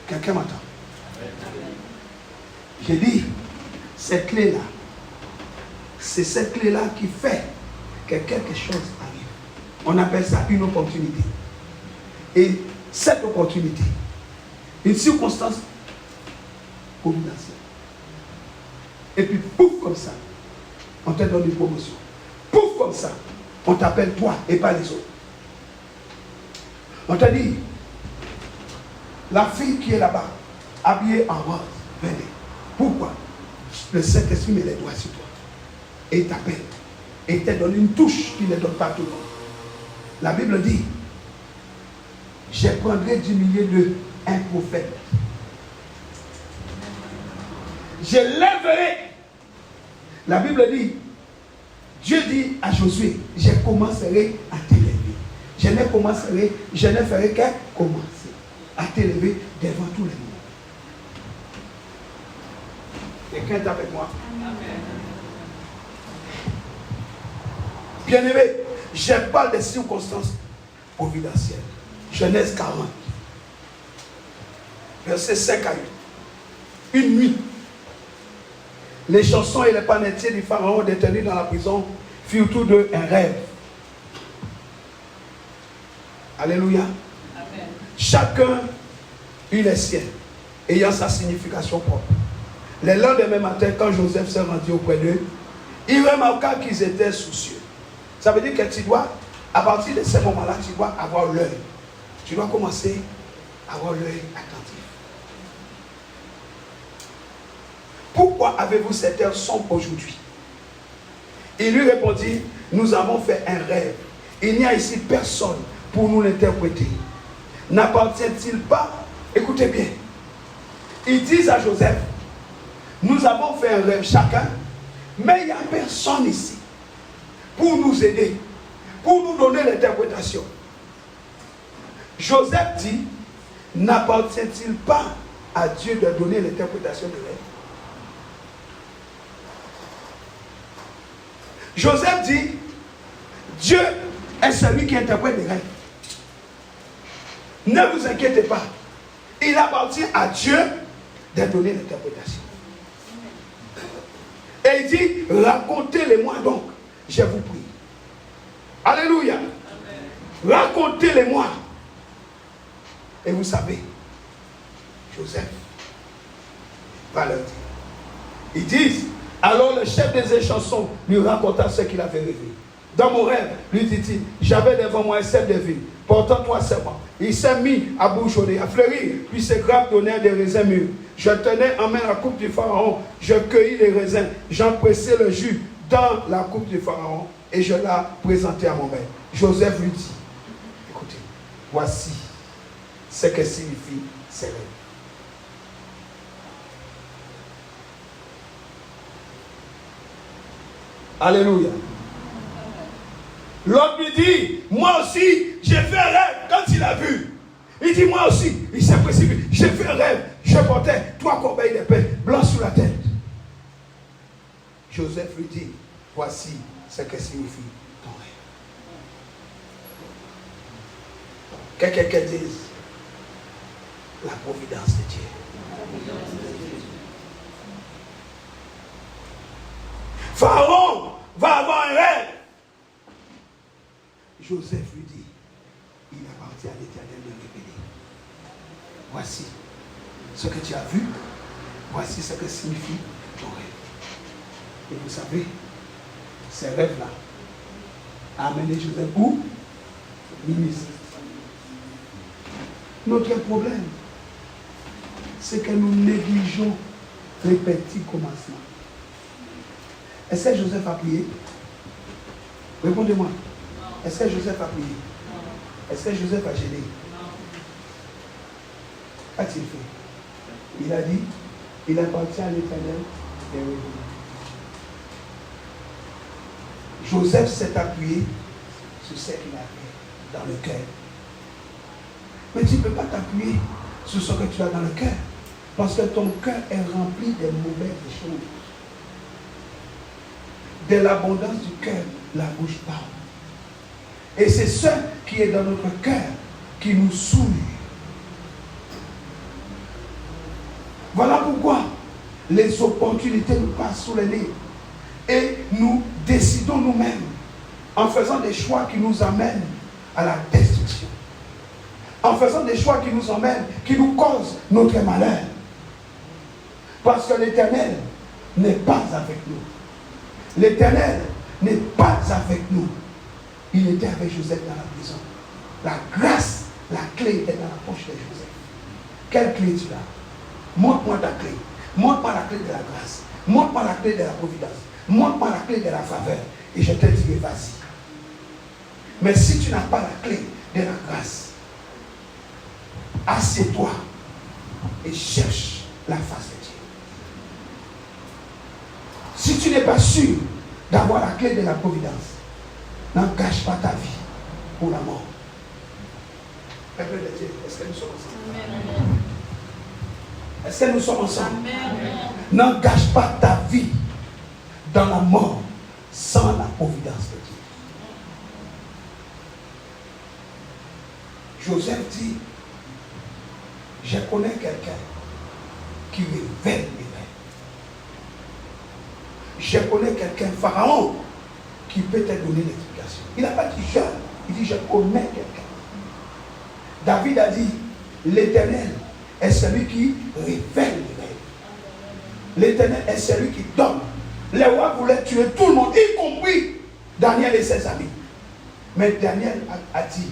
Quelqu'un m'entend? J'ai dit, cette clé-là, c'est cette clé-là qui fait que quelque chose arrive. On appelle ça une opportunité. Et cette opportunité, une circonstance providentielle. Et puis, pouf, comme ça, on te donne une promotion. Pouf, comme ça, on t'appelle toi et pas les autres. On te dit, la fille qui est là-bas, habillée en rose, venez. Pourquoi? Le Saint-Esprit met les doigts sur toi. Et il t'appelle. Et il te donne une touche qu'il ne donne pas à tout le monde. La Bible dit, je prendrai du milieu d'eux un prophète. Je lèverai. La Bible dit, Dieu dit à Josué, je commencerai à t'élever. Je ne ferai qu'à commencer à t'élever devant tous les mondes. Quelqu'un est avec moi? Bien-aimé, je parle des circonstances providentielles. Genèse 40, verset 5 à 8. Une nuit, Les chansons et les panetiers du pharaon détenus dans la prison furent tous deux un rêve. Alléluia. Amen. Chacun eut les siens, ayant sa signification propre. Le lendemain matin, quand Joseph s'est rendu auprès d'eux, il remarqua qu'ils étaient soucieux. Ça veut dire que tu dois, à partir de ce moment-là, tu dois avoir l'œil. Tu dois commencer à avoir l'œil attentif. Pourquoi avez-vous cette heure sombre aujourd'hui? Il lui répondit, nous avons fait un rêve. Il n'y a ici personne pour nous l'interpréter. N'appartient-il pas? Écoutez bien. Ils disent à Joseph, nous avons fait un rêve chacun, mais il n'y a personne ici pour nous aider, pour nous donner l'interprétation. Joseph dit, n'appartient-il pas à Dieu de donner l'interprétation de rêve? Joseph dit, Dieu est celui qui interprète les rêves. Ne vous inquiétez pas. Il appartient à Dieu de donner l'interprétation. Et il dit, racontez-les-moi donc, je vous prie. Alléluia. Racontez-les-moi. Et vous savez, Joseph va leur dire. Ils disent, alors le chef des échansons lui raconta ce qu'il avait rêvé. Dans mon rêve, lui dit-il, j'avais devant moi un cep de vigne, portant 3 serpents. Il s'est mis à bourgeonner, à fleurir, puis ses grappes donnèrent des raisins mûrs. Je tenais en main la coupe du pharaon, je cueillis les raisins, j'empressai le jus dans la coupe du pharaon et je la présentai à mon maître. Joseph lui dit, écoutez, voici ce que signifie ces rêves. Alléluia. L'autre lui dit, moi aussi, j'ai fait un rêve quand il a vu. Il dit, moi aussi, il s'est précipité. J'ai fait un rêve, je portais 3 corbeilles de pain blancs sur la tête. Joseph lui dit, voici ce que signifie ton rêve. Que quelqu'un dise, la providence de Dieu. Pharaon va avoir un rêve. Joseph lui dit, il appartient à l'Éternel de révéler. Voici ce que tu as vu, voici ce que signifie ton rêve. Et vous savez, ces rêves-là a amené Joseph où? Ministre. Notre problème, c'est que nous négligeons les petits commencements. Est-ce que Joseph a prié? Répondez-moi. Est-ce que Joseph a prié? Est-ce que Joseph a gêné? Qu'a-t-il fait? Il a dit, il appartient à l'Éternel des révéler. Joseph s'est appuyé sur ce qu'il a fait dans le cœur. Mais tu ne peux pas t'appuyer sur ce que tu as dans le cœur, parce que ton cœur est rempli de mauvaises choses. De l'abondance du cœur, la bouche parle. Et c'est ce qui est dans notre cœur qui nous souille. Voilà pourquoi les opportunités nous passent sous les nez. Et nous décidons nous-mêmes en faisant des choix qui nous amènent à la destruction. En faisant des choix qui nous emmènent, qui nous causent notre malheur. Parce que l'Éternel n'est pas avec nous. L'Éternel n'est pas avec nous. Il était avec Joseph dans la prison. La grâce, la clé était dans la poche de Joseph. Quelle clé tu as? Montre-moi ta clé. Montre-moi la clé de la grâce. Montre-moi la clé de la providence. Montre-moi la clé de la faveur. Et je te dirai, vas-y. Mais si tu n'as pas la clé de la grâce, assieds-toi et cherche la face de Dieu. Si tu n'es pas sûr d'avoir la clé de la providence, n'engage pas ta vie pour la mort. Peuple de Dieu, est-ce que nous sommes ensemble? Est-ce que nous sommes ensemble? N'engage pas ta vie dans la mort sans la providence de Dieu. Joseph dit, je connais quelqu'un qui révèle les rêves. Je connais quelqu'un, Pharaon, qui peut te donner l'explication. Il n'a pas dit je, il dit je connais quelqu'un. David a dit, l'Éternel est celui qui révèle les rêves. L'Éternel est celui qui donne. Les rois voulaient tuer tout le monde, y compris Daniel et ses amis. Mais Daniel a dit,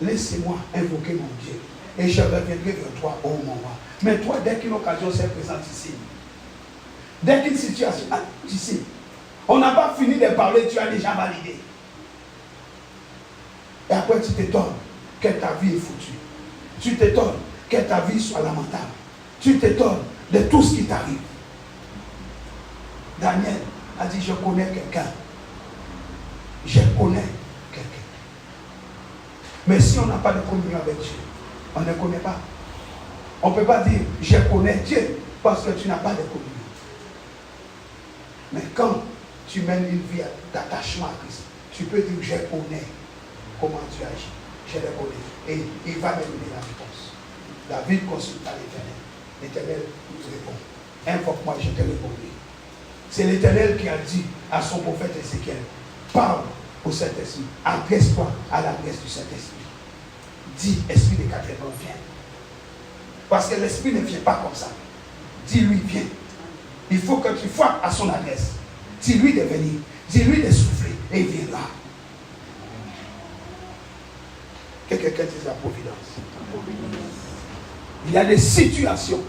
laissez-moi invoquer mon Dieu et je reviendrai vers toi, ô mon roi. Mais toi, dès qu'une occasion se présente ici, dès qu'une situation, ici, on n'a pas fini de parler, tu as déjà validé. Et après tu t'étonnes que ta vie est foutue. Tu t'étonnes que ta vie soit lamentable. Tu t'étonnes de tout ce qui t'arrive. Daniel a dit, je connais quelqu'un. Je connais quelqu'un. Mais si on n'a pas de communion avec Dieu, on ne connaît pas. On ne peut pas dire, je connais Dieu, parce que tu n'as pas de communion. Mais quand tu mènes une vie d'attachement à Christ, tu peux dire, je connais comment tu agis. Je le connais. Et il va me donner la réponse. David consulta l'Éternel. L'Éternel nous répond. Invoque-moi, je te répondrai. C'est l'Éternel qui a dit à son prophète Ézéchiel, parle au Saint-Esprit, adresse-toi à l'adresse du Saint-Esprit. Dis, Esprit des quatre vents, viens. Parce que l'Esprit ne vient pas comme ça. Dis-lui, viens. Il faut que tu fasses à son adresse. Dis-lui de venir. Dis-lui de souffler. Et il viendra. Que quelqu'un dise la providence. Il y a des situations,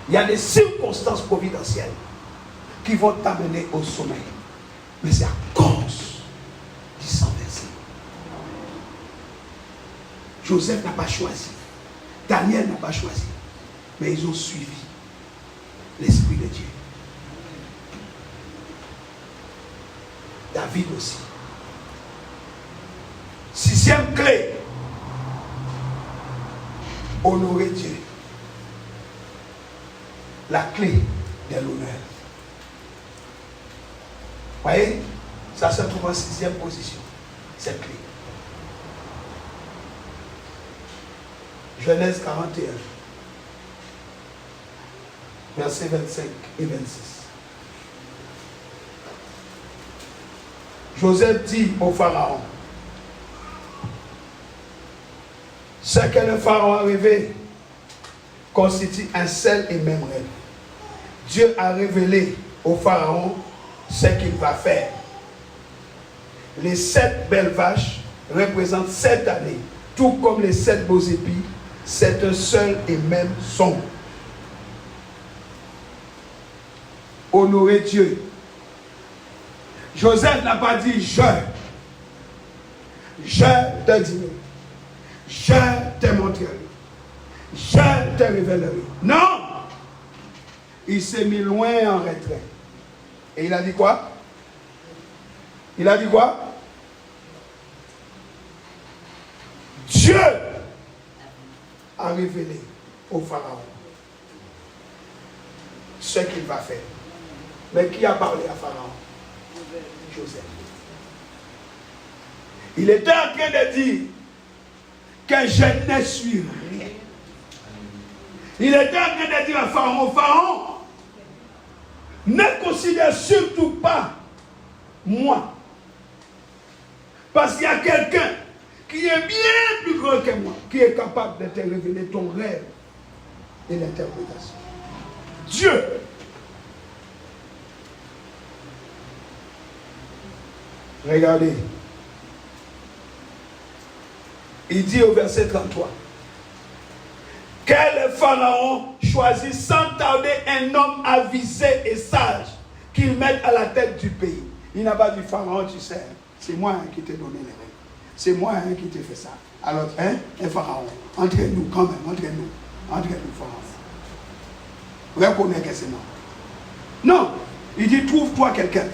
il y a des circonstances providentielles qui vont t'amener au sommeil. Mais c'est à cause du sang versé. Joseph n'a pas choisi. Daniel n'a pas choisi. Mais ils ont suivi l'Esprit de Dieu. David aussi. 6e clé. Honorer Dieu. La clé de l'honneur. Voyez, ça se trouve en 6e position, cette clé. Genèse 41, versets 25 et 26. Joseph dit au Pharaon, ce que le Pharaon a rêvé constitue un seul et même rêve. Dieu a révélé au Pharaon ce qu'il va faire. Les 7 belles vaches représentent 7 années, tout comme les 7 beaux épis, c'est un seul et même son. Honorer Dieu. Joseph n'a pas dit je te dirai, je te montrerai, je te révélerai. Non! Il s'est mis loin en retrait. Et il a dit quoi? Il a dit quoi? Dieu a révélé au Pharaon ce qu'il va faire. Mais qui a parlé à Pharaon? Joseph. Il était en train de dire que je ne suis rien. Il était en train de dire à Pharaon, Pharaon, ne considère surtout pas moi. Parce qu'il y a quelqu'un qui est bien plus grand que moi, qui est capable de te révéler ton rêve et l'interprétation. Dieu. Regardez. Il dit au verset 33 que le Pharaon choisit sans tarder un homme avisé et sage qu'il mette à la tête du pays. Il n'a pas dit Pharaon, tu sais, c'est moi qui t'ai donné les règles. C'est moi qui t'ai fait ça. Alors, et Pharaon, entraîne-nous quand même, entraîne-nous, Pharaon. Reconnais que c'est moi. Non, il dit trouve-toi quelqu'un.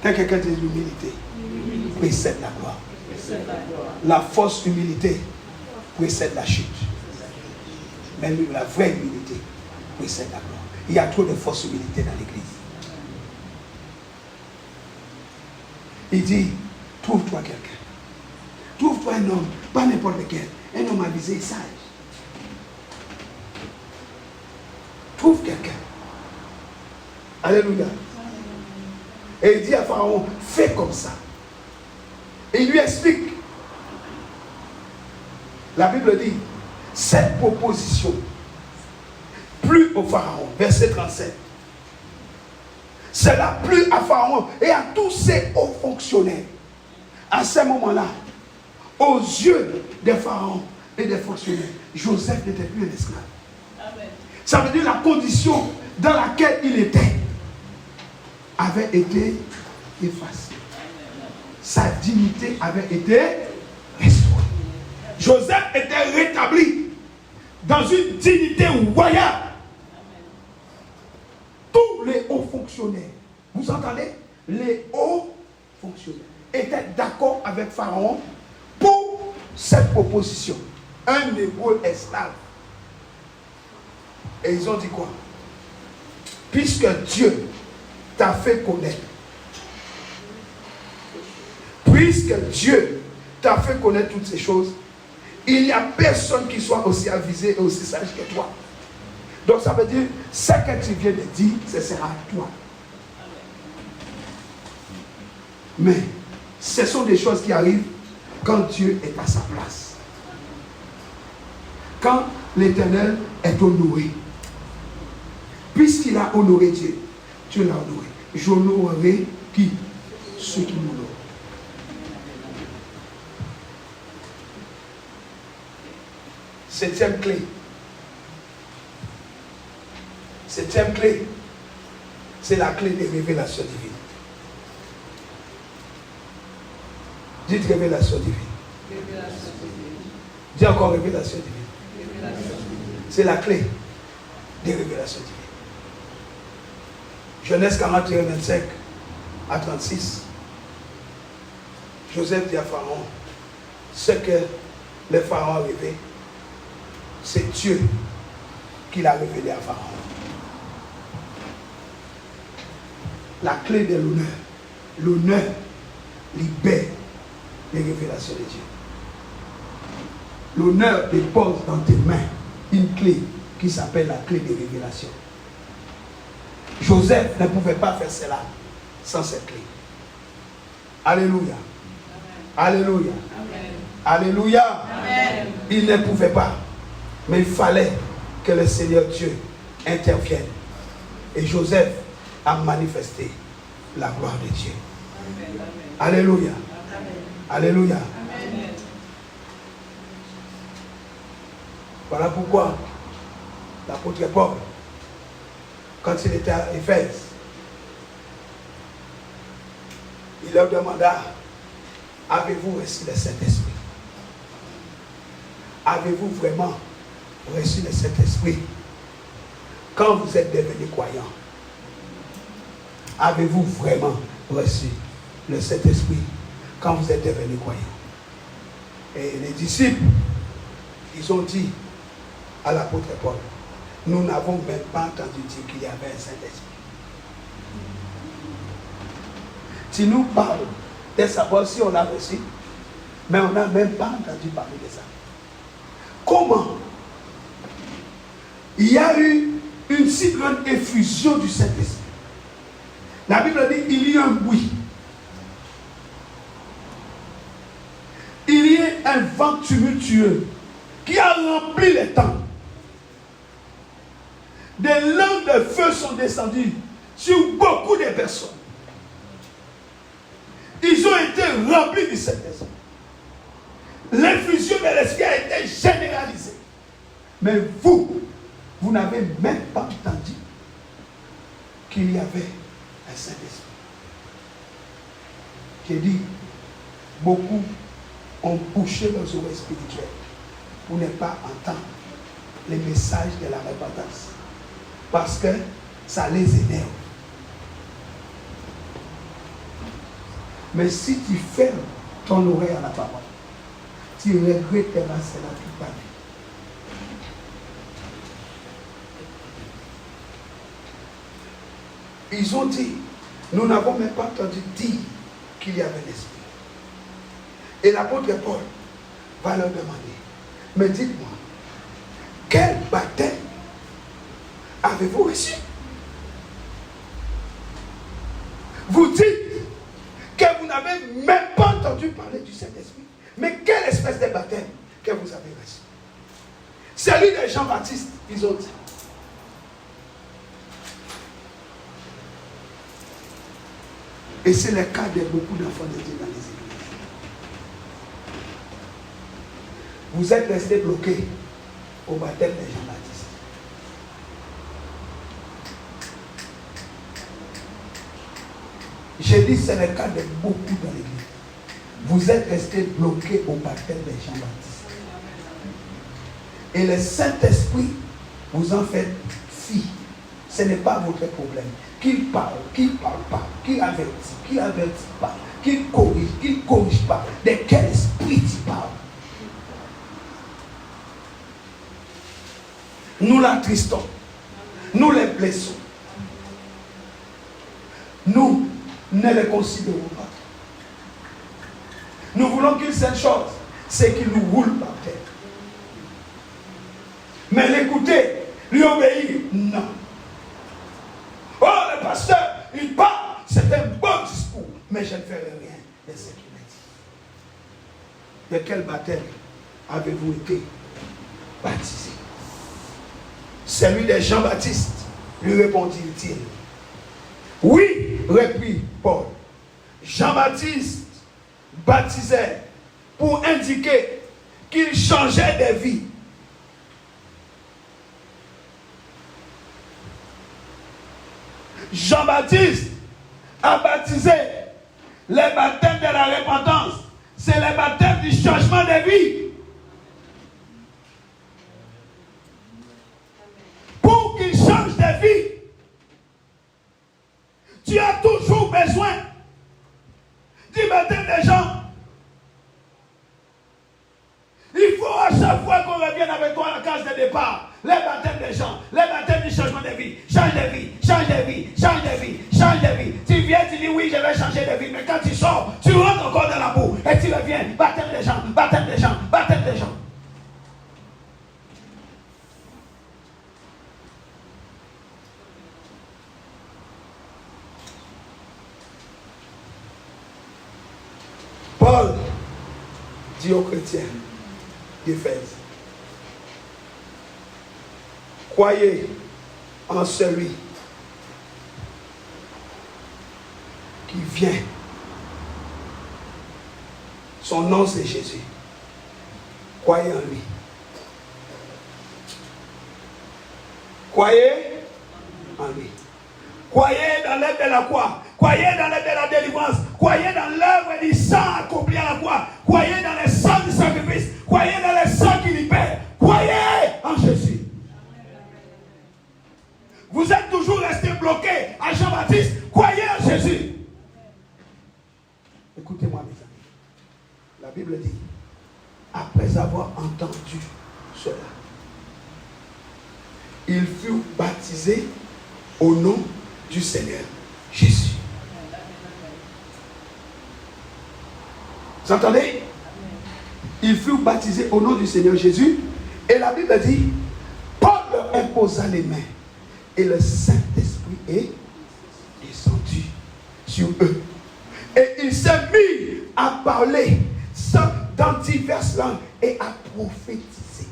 Quelqu'un de l'humilité. Précède la gloire. La fausse humilité précède la chute. Mais la vraie humilité précède la gloire. Il y a trop de fausse humilité dans l'église. Il dit, trouve-toi quelqu'un. Trouve-toi un homme, pas n'importe lequel. Un homme avisé et sage. Trouve quelqu'un. Alléluia. Et il dit à Pharaon, fais comme ça. Et il lui explique. La Bible dit, cette proposition plut au Pharaon, verset 37. Cela plut à Pharaon et à tous ses hauts fonctionnaires. À ce moment-là, aux yeux des pharaons et des fonctionnaires, Joseph n'était plus un esclave. Amen. Ça veut dire la condition dans laquelle il était avait été effacée. Sa dignité avait été restaurée. Joseph était rétabli dans une dignité royale. Tous les hauts fonctionnaires, vous entendez? Les hauts fonctionnaires étaient d'accord avec Pharaon pour cette proposition. Un hébreu esclave. Et ils ont dit quoi? Puisque Dieu t'a fait connaître, puisque Dieu t'a fait connaître toutes ces choses, il n'y a personne qui soit aussi avisé et aussi sage que toi. Donc ça veut dire, ce que tu viens de dire, ce sera à toi. Mais ce sont des choses qui arrivent quand Dieu est à sa place. Quand l'Éternel est honoré. Puisqu'il a honoré Dieu, Dieu l'a honoré. J'honorerai qui? Ceux qui m'honorent. Septième clé. Septième clé, c'est la clé des révélations divines. Dites révélation divine. Révélation divine. Dis encore révélation divine. Révélation divine. C'est la clé des révélations divines. Genèse 41, 25 à 36. Joseph dit à Pharaon, ce que le Pharaon a rêvé, c'est Dieu qui l'a révélé à Pharaon. La clé de l'honneur. L'honneur libère les révélations de Dieu. L'honneur dépose dans tes mains une clé qui s'appelle la clé des révélations. Joseph ne pouvait pas faire cela sans cette clé. Alléluia. Amen. Alléluia. Amen. Alléluia. Amen. Il ne pouvait pas. Mais il fallait que le Seigneur Dieu intervienne. Et Joseph a manifesté la gloire de Dieu. Amen. Alléluia. Amen. Alléluia. Amen. Voilà pourquoi l'apôtre Paul, quand il était à Éphèse, il leur demanda, avez-vous reçu le Saint-Esprit? Avez-vous vraiment reçu le Saint-Esprit quand vous êtes devenus croyants? Avez-vous vraiment reçu le Saint-Esprit quand vous êtes devenus croyants? Et les disciples, ils ont dit à l'apôtre Paul, nous n'avons même pas entendu dire qu'il y avait un Saint-Esprit. Tu nous parles de savoir si on l'a reçu, mais on n'a même pas entendu parler de ça. Comment? Il y a eu une si grande effusion du Saint-Esprit. La Bible dit il y a un bruit. Il y a un vent tumultueux qui a rempli les temps. Des langues de feu sont descendues sur beaucoup de personnes. Ils ont été remplis du Saint-Esprit. L'infusion de l'Esprit a été généralisée. Mais vous n'avez même pas entendu qu'il y avait un Saint-Esprit. J'ai dit, beaucoup ont bouché leurs oreilles spirituelles pour ne pas entendre les messages de la repentance. Parce que ça les énerve. Mais si tu fermes ton oreille à la parole, tu regretteras cela toute ta vie. Ils ont dit, nous n'avons même pas entendu dire qu'il y avait l'Esprit. Et l'apôtre Paul va leur demander, mais dites-moi, quel baptême avez-vous reçu? Vous dites n'avez même pas entendu parler du Saint-Esprit. Mais quelle espèce de baptême que vous avez reçu? Celui de Jean-Baptiste, ils ont dit. Et c'est le cas de beaucoup d'enfants de Dieu dans les églises. Vous êtes restés bloqués au baptême de Jean-Baptiste. J'ai dit c'est le cas de beaucoup dans l'église. Vous êtes restés bloqués au baptême de Jean-Baptiste. Et le Saint-Esprit vous en fait fi. Ce n'est pas votre problème. Qu'il parle pas, qu'il avertit pas, qu'il corrige pas. De quel esprit il parle? Nous l'attristons, nous les blessons. Nous ne les considérons pas. Nous voulons qu'une seule chose, c'est qu'il nous roule par terre. Mais l'écouter, lui obéir, non. Oh, le pasteur, il parle, c'est un bon discours, mais je ne ferai rien de ce qu'il m'a dit. De quel baptême avez-vous été baptisé? Celui de Jean-Baptiste, lui répondit-il. Oui, reprit Paul. Jean-Baptiste baptisait pour indiquer qu'il changeait de vie. Jean-Baptiste a baptisé le baptême de la repentance. C'est le baptême du changement de vie. Pour qu'il change de vie, tu as toujours besoin du baptême des gens. Il faut à chaque fois qu'on revienne avec toi à la case de départ, les baptêmes des gens, les baptêmes du changement de vie. Change de vie, change de vie, change de vie, change de vie. Tu viens, tu dis oui, je vais changer de vie, mais quand tu sors, tu rentres encore dans la boue et tu reviens, baptême des gens, baptême des gens, baptême des gens. Paul dit aux chrétiens d'Éphèse, croyez en celui qui vient. Son nom c'est Jésus. Croyez en lui. Croyez en lui. Croyez dans l'œuvre de la croix. Croyez dans l'œuvre de la délivrance. Croyez dans l'œuvre du sang accompli à la croix. Croyez dans le sang du sacrifice. Croyez dans le sang qui libère. Croyez en Jésus. Vous êtes toujours resté bloqué à Jean-Baptiste. Croyez en Jésus. Écoutez-moi mes amis. La Bible dit, après avoir entendu cela, il fut baptisé au nom du Seigneur Jésus. Vous entendez? Il fut baptisé au nom du Seigneur Jésus. Et la Bible dit, Paul leur imposa les mains. Et le Saint-Esprit est descendu sur eux. Et il s'est mis à parler dans diverses langues et à prophétiser.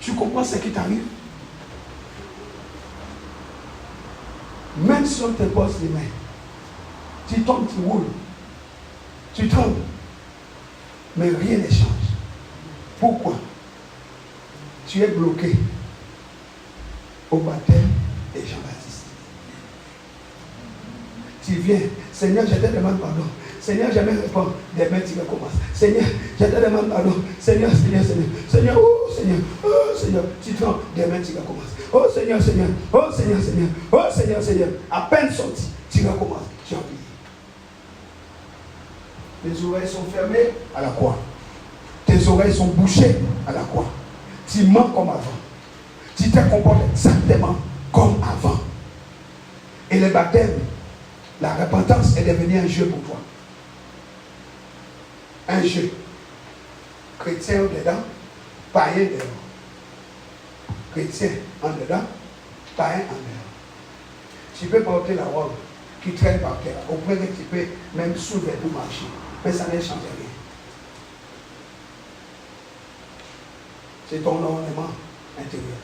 Tu comprends ce qui t'arrive? Même si on te pose les mains, tu tombes, tu roules, tu tombes, mais rien ne change. Pourquoi? Tu es bloqué au baptême de Jean-Baptiste. Tu viens, Seigneur, je te demande pardon. Seigneur, je me réponds, demain tu recommences. Seigneur, je te demande pardon. Seigneur, Seigneur, Seigneur. Seigneur, oh Seigneur, oh Seigneur. Tu te rends, demain tu recommences. Oh Seigneur, Seigneur. Oh Seigneur, Seigneur. Oh Seigneur, Seigneur. À peine sorti, tu recommences. Tu as oublié. Tes oreilles sont fermées à la croix. Tes oreilles sont bouchées à la croix. Tu mens comme avant. Tu te comportes exactement comme avant. Et le baptême, la repentance est devenue un jeu pour toi. Un jeu. Chrétien dedans, païen dedans. Chrétien en dedans, païen en dedans. Tu peux porter la robe qui traîne par terre. Au point que tu peux même soulever pour marcher. Mais ça ne change rien. C'est ton ornement intérieur.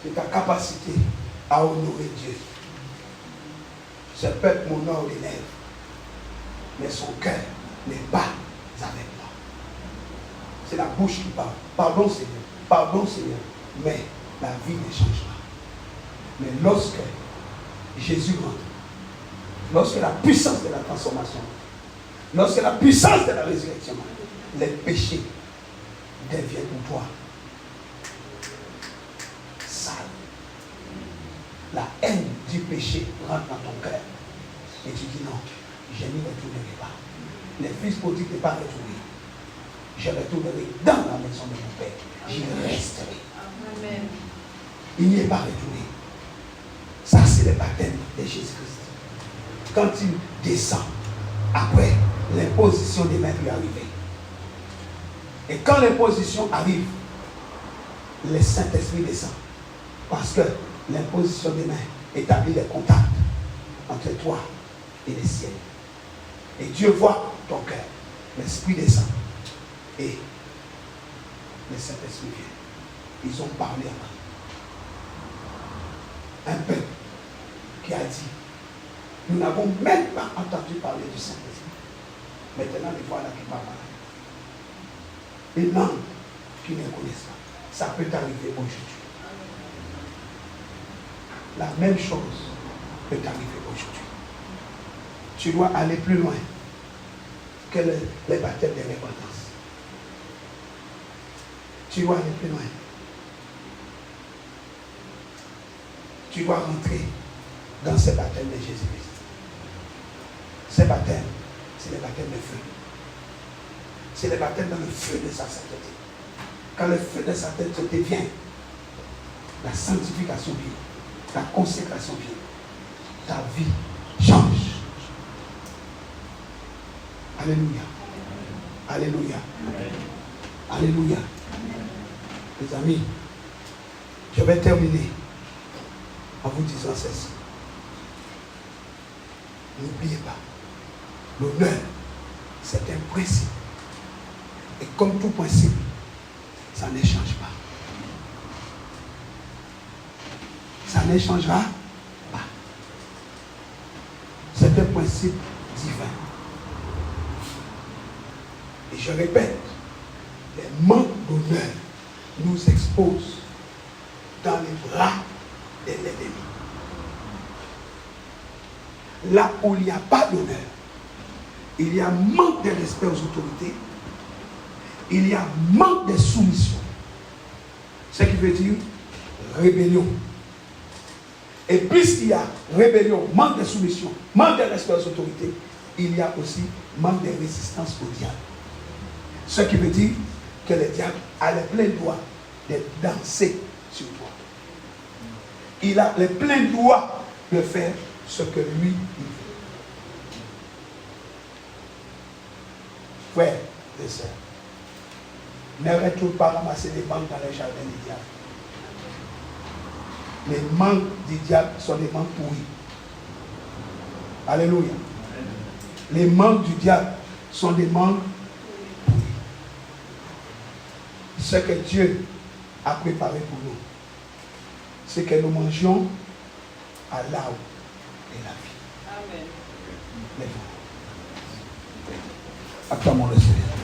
C'est ta capacité à honorer Dieu. Ce peuple m'honore les lèvres, mais son cœur n'est pas avec moi. C'est la bouche qui parle. Pardon Seigneur, mais la vie ne change pas. Mais lorsque Jésus rentre, lorsque la puissance de la transformation, lorsque la puissance de la résurrection, les péchés deviennent pour toi sales. La haine du péché rentre dans ton cœur. Et tu dis non, je n'y retournerai pas. Les fils prodigues n'est pas retourné. Je retournerai dans la maison de mon Père. J'y resterai. Amen. Il n'y est pas retourné. Ça, c'est le baptême de Jésus-Christ. Quand il descend, après, l'imposition des mains lui arriver. Et quand l'imposition arrive, le Saint-Esprit descend. Parce que l'imposition des mains établit les contacts entre toi et le ciel. Et Dieu voit ton cœur. L'Esprit descend. Et le Saint-Esprit vient. Ils ont parlé avant. Un peuple qui a dit, nous n'avons même pas entendu parler du Saint-Esprit. Maintenant, les voilà qui parlent. Une langue qui ne connaissent pas. Ça peut t'arriver aujourd'hui. La même chose peut t'arriver aujourd'hui. Tu dois aller plus loin que les baptêmes de repentance. Tu dois aller plus loin. Tu dois rentrer dans ce baptême de Jésus-Christ. Ce baptême, c'est le baptême de feu. C'est le baptême dans le feu de sa sainteté. Quand le feu de sa sainteté vient, la sanctification vient, la consécration vient, ta vie change. Alléluia. Alléluia. Alléluia. Les amis, je vais terminer en vous disant ceci. N'oubliez pas, l'honneur, c'est un principe. Et comme tout principe, ça ne change pas. Ça ne changera pas. C'est un principe divin. Et je répète, les manques d'honneur nous exposent dans les bras de l'ennemi. Là où il n'y a pas d'honneur, il y a manque de respect aux autorités, il y a manque de soumission. Ce qui veut dire rébellion. Et puisqu'il y a rébellion, manque de soumission, manque de respect aux autorités, il y a aussi manque de résistance au diable. Ce qui veut dire que le diable a le plein droit de danser sur toi. Il a le plein droit de faire ce que lui il veut. Frères et sœurs, ne retourne pas ramasser les mangues dans les jardins du diable. Les mangues du diable sont des mangues pourries. Alléluia. Les mangues du diable sont des mangues pourries. Ce que Dieu a préparé pour nous, c'est que nous mangions à l'arbre de la vie. Amen. Acclamons le Seigneur.